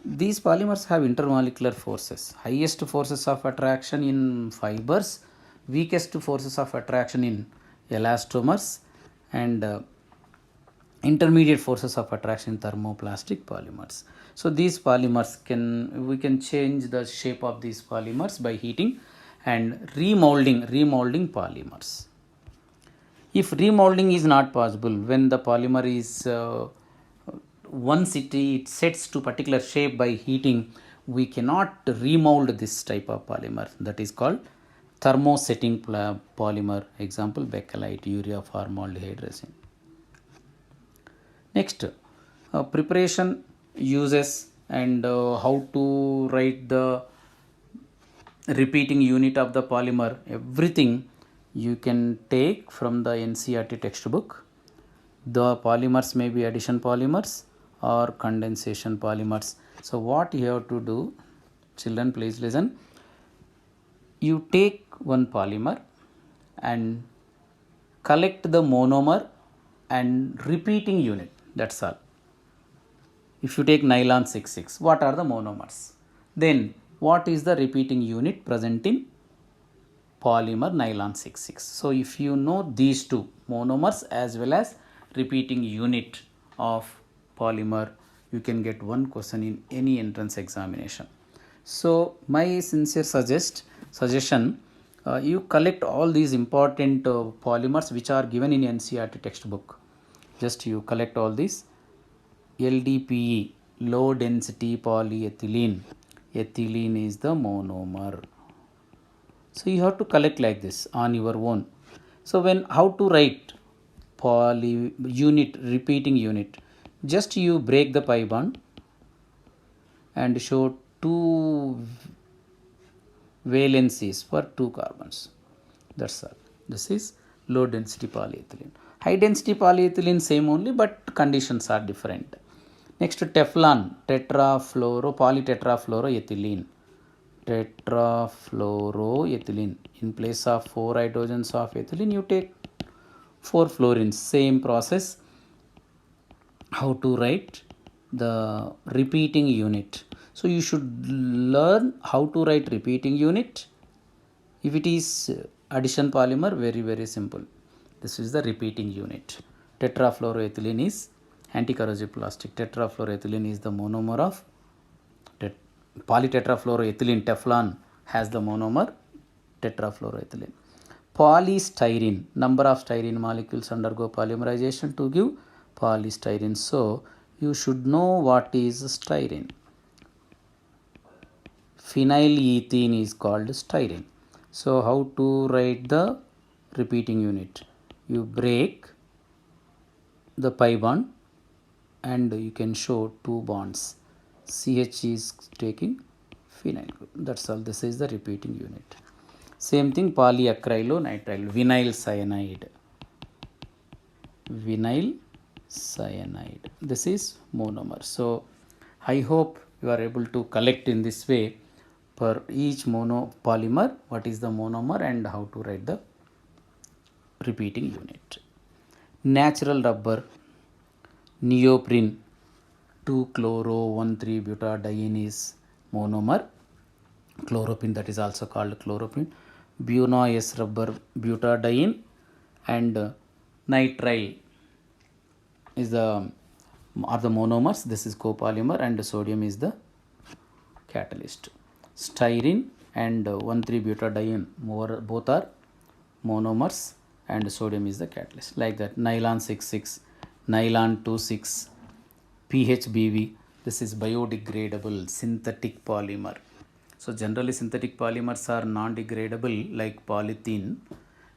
These polymers have intermolecular forces. Highest forces of attraction in fibers, weakest forces of attraction in elastomers, and intermediate forces of attraction in thermoplastic polymers. So these polymers we can change the shape of these polymers by heating and remolding polymers. If remolding is not possible, when the polymer is once it sets to particular shape by heating, we cannot remold this type of polymer. That is called thermosetting polymer. Example, bakelite, urea formaldehyde resin. Next, preparation, uses, and how to write the repeating unit of the polymer. Everything you can take from the NCERT textbook. The polymers may be addition polymers or condensation polymers. So what you have to do, children, please listen. You take one polymer and collect the monomer and repeating unit. That's all. If you take nylon 6,6, what are the monomers? Then what is the repeating unit present in polymer nylon 6,6? So if you know these two, monomers as well as repeating unit of polymer, you can get one question in any entrance examination. So my sincere suggestion, you collect all these important polymers which are given in NCERT textbook. Just you collect all these: LDPE, low density polyethylene. Ethylene is the monomer. So you have to collect like this on your own. So when how to write poly unit, repeating unit, just you break the pi bond and show two valencies for two carbons. That's all. This is low density polyethylene. High density polyethylene same only, but conditions are different. Next, Teflon, polytetrafluoroethylene. Tetrafluoroethylene. In place of 4 hydrogens of ethylene, you take 4 fluorines. Same process. How to write the repeating unit. So you should learn how to write repeating unit. If it is addition polymer, very simple. This is the repeating unit. Tetrafluoroethylene is anti-corrosive plastic. Tetrafluoroethylene is the monomer of polytetrafluoroethylene. Teflon has the monomer tetrafluoroethylene. Polystyrene, number of styrene molecules undergo polymerization to give polystyrene. So you should know what is styrene. Phenylethene is called styrene. So how to write the repeating unit? You break the pi bond and you can show two bonds. CH is taking phenyl group. That's all. This is the repeating unit. Same thing, polyacrylonitrile, vinyl cyanide. Vinyl cyanide. This is monomer. So I hope you are able to collect in this way for each monopolymer what is the monomer and how to write the repeating unit. Natural rubber, neoprene, 2-chloro-1,3-butadiene is monomer. Chloropene, that is also called chloropene. Buno S rubber, butadiene, and nitrile is are the monomers. This is copolymer and sodium is the catalyst. Styrene and 1,3-butadiene both are monomers and sodium is the catalyst. Like that, nylon 6,6, nylon 2,6, PHBV. This is biodegradable synthetic polymer. So generally synthetic polymers are non-degradable like polythene,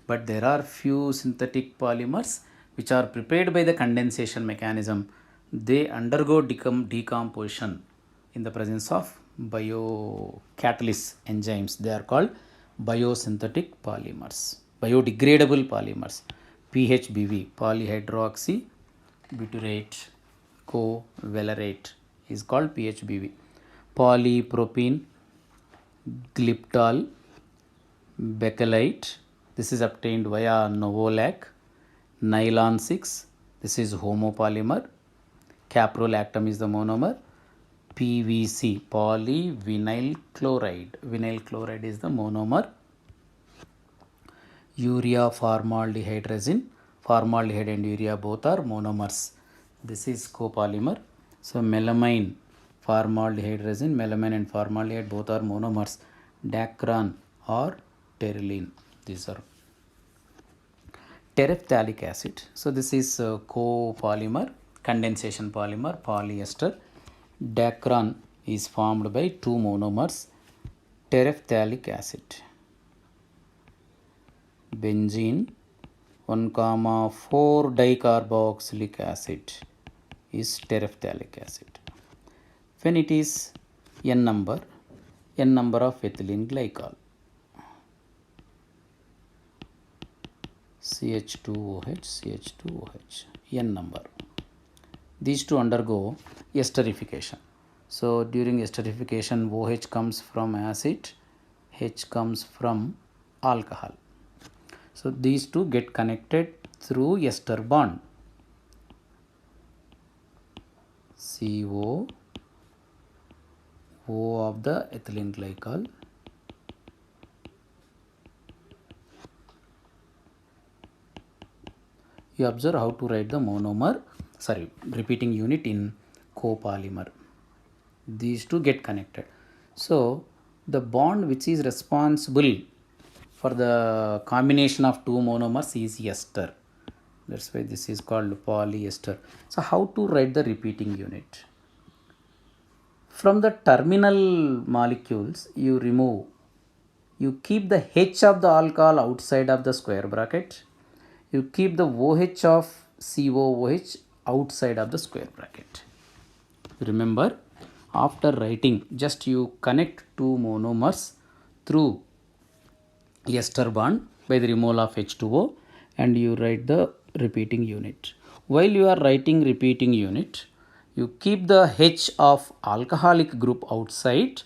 but there are few synthetic polymers which are prepared by the condensation mechanism. They undergo decomposition in the presence of biocatalyst enzymes. They are called biosynthetic polymers, biodegradable polymers. PHBV, polyhydroxy butyrate covalerate is called PHBV. Polypropene glyptol bakelite, this is obtained via Novolac. Nylon 6, this is homopolymer. Caprolactam is the monomer. PVC, polyvinyl chloride, vinyl chloride is the monomer. Urea formaldehyde resin, formaldehyde and urea both are monomers. This is copolymer. So melamine, formaldehyde resin, melamine and formaldehyde both are monomers. Dacron or terylene, these are. Terephthalic acid, so this is copolymer, condensation polymer, polyester. Dacron is formed by two monomers. Terephthalic acid, benzene 1,4 dicarboxylic acid is terephthalic acid. When it is n number of ethylene glycol, CH2OH, CH2OH, n number. These two undergo esterification. So during esterification, OH comes from acid, H comes from alcohol. So these two get connected through ester bond. CO, O of the ethylene glycol, you observe how to write the monomer, repeating unit in copolymer. These two get connected. So the bond which is responsible for the combination of two monomers is ester. That's why this is called polyester. So how to write the repeating unit? From the terminal molecules, you keep the H of the alcohol outside of the square bracket. You keep the OH of COOH outside of the square bracket. Remember, after writing, just you connect two monomers through ester bond by the removal of H2O and you write the repeating unit. While you are writing repeating unit, you keep the H of alcoholic group outside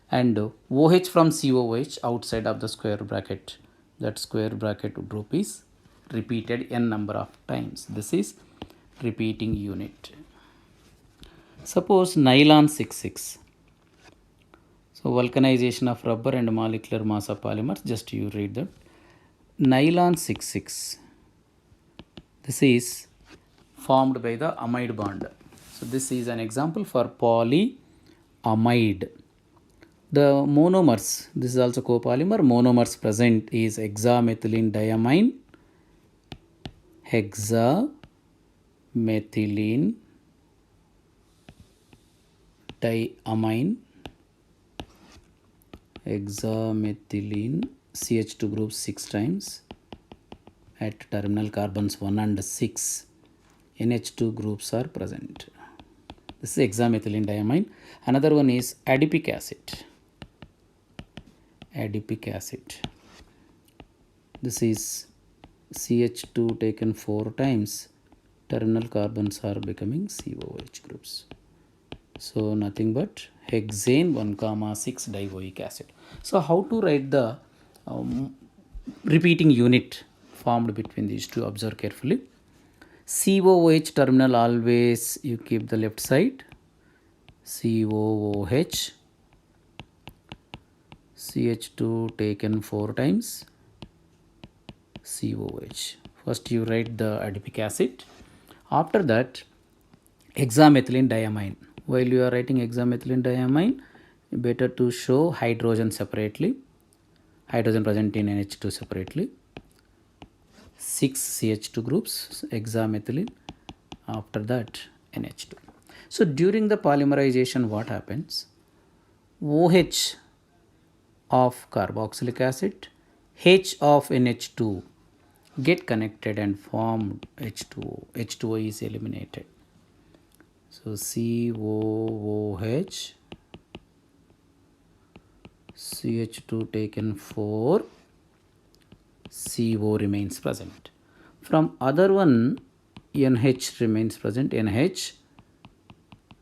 and OH from COOH outside of the square bracket. That square bracket group is repeated n number of times. This is repeating unit. Suppose nylon 6,6. So vulcanization of rubber and molecular mass of polymers, just you read that. Nylon 6,6. This is formed by the amide bond. So this is an example for polyamide. The monomers, this is also copolymer, monomers present is hexamethylene diamine, hexamethylene diamine, hexamethylene CH2 group 6 times at terminal carbons 1 and 6. NH2 groups are present. This is hexamethylene diamine. Another one is adipic acid. Adipic acid. This is CH2 taken 4 times. Terminal carbons are becoming COOH groups. So nothing but hexane 1,6 dioic acid. So how to write the repeating unit formed between these two? Observe carefully. COOH terminal always you keep the left side. COOH. CH2 taken 4 times. COOH. First you write the adipic acid. After that, hexamethylene diamine. While you are writing hexamethylene diamine, better to show hydrogen separately. Hydrogen present in NH2 separately. 6 CH2 groups, hexamethylene. After that, NH2. So during the polymerization, what happens? OH of carboxylic acid, H of NH2 get connected and form H2O. H2O is eliminated. So COOH, CH2 taken 4, CO remains present. From other one, NH remains present, NH,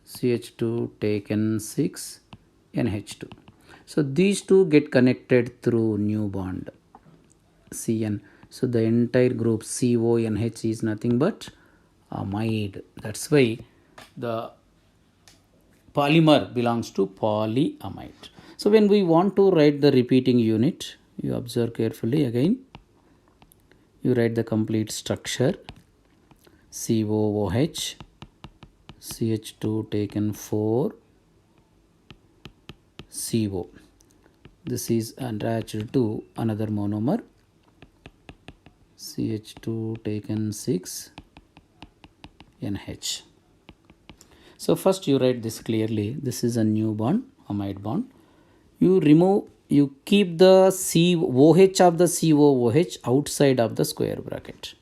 CH2 taken 6, NH2. So these two get connected through new bond, CN. So the entire group CONH is nothing but amide. That's why the polymer belongs to polyamide. So when we want to write the repeating unit, you observe carefully again. You write the complete structure. COOH, CH2 taken 4, CO. This is attached to another monomer. CH2 taken 6, NH. So first you write this clearly. This is a new bond, amide bond. You keep the OH of the COOH outside of the square bracket.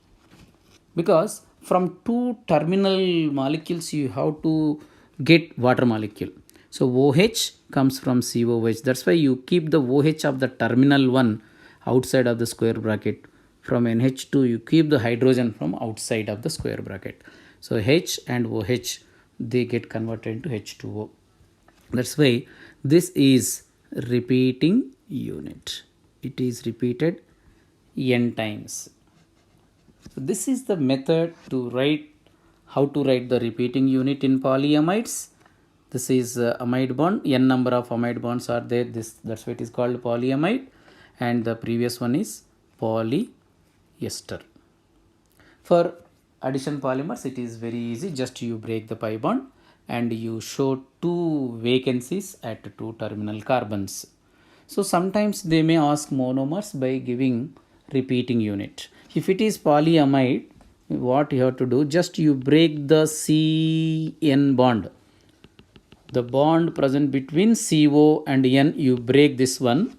Because from two terminal molecules you have to get water molecule. So OH comes from COOH. That's why you keep the OH of the terminal one outside of the square bracket. From NH2 you keep the hydrogen from outside of the square bracket. So H and OH, they get converted into H2O. That's why this is repeating unit. It is repeated n times. So this is the method to write, how to write the repeating unit in polyamides. This is amide bond. N number of amide bonds are there. That's why it is called polyamide. And the previous one is polyester. For addition polymers, it is very easy. Just you break the pi bond and you show two vacancies at two terminal carbons. So sometimes they may ask monomers by giving repeating unit. If it is polyamide, what you have to do, just you break the CN bond the bond present between CO and N, you break this one,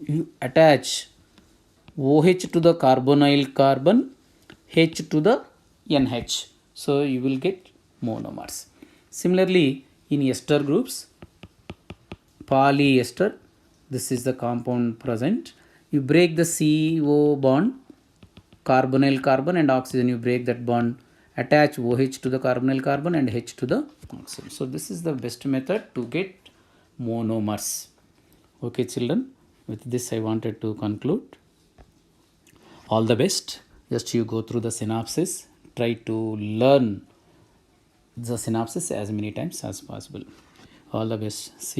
you attach OH to the carbonyl carbon, H to the NH. So you will get monomers. Similarly, in ester groups, polyester, this is the compound present. You break the CO bond, carbonyl carbon and oxygen, you break that bond, attach OH to the carbonyl carbon and H to the oxygen. So this is the best method to get monomers. Okay children, with this I wanted to conclude. All the best. Just you go through the synopsis, try to learn the synopsis as many times as possible. All the best. See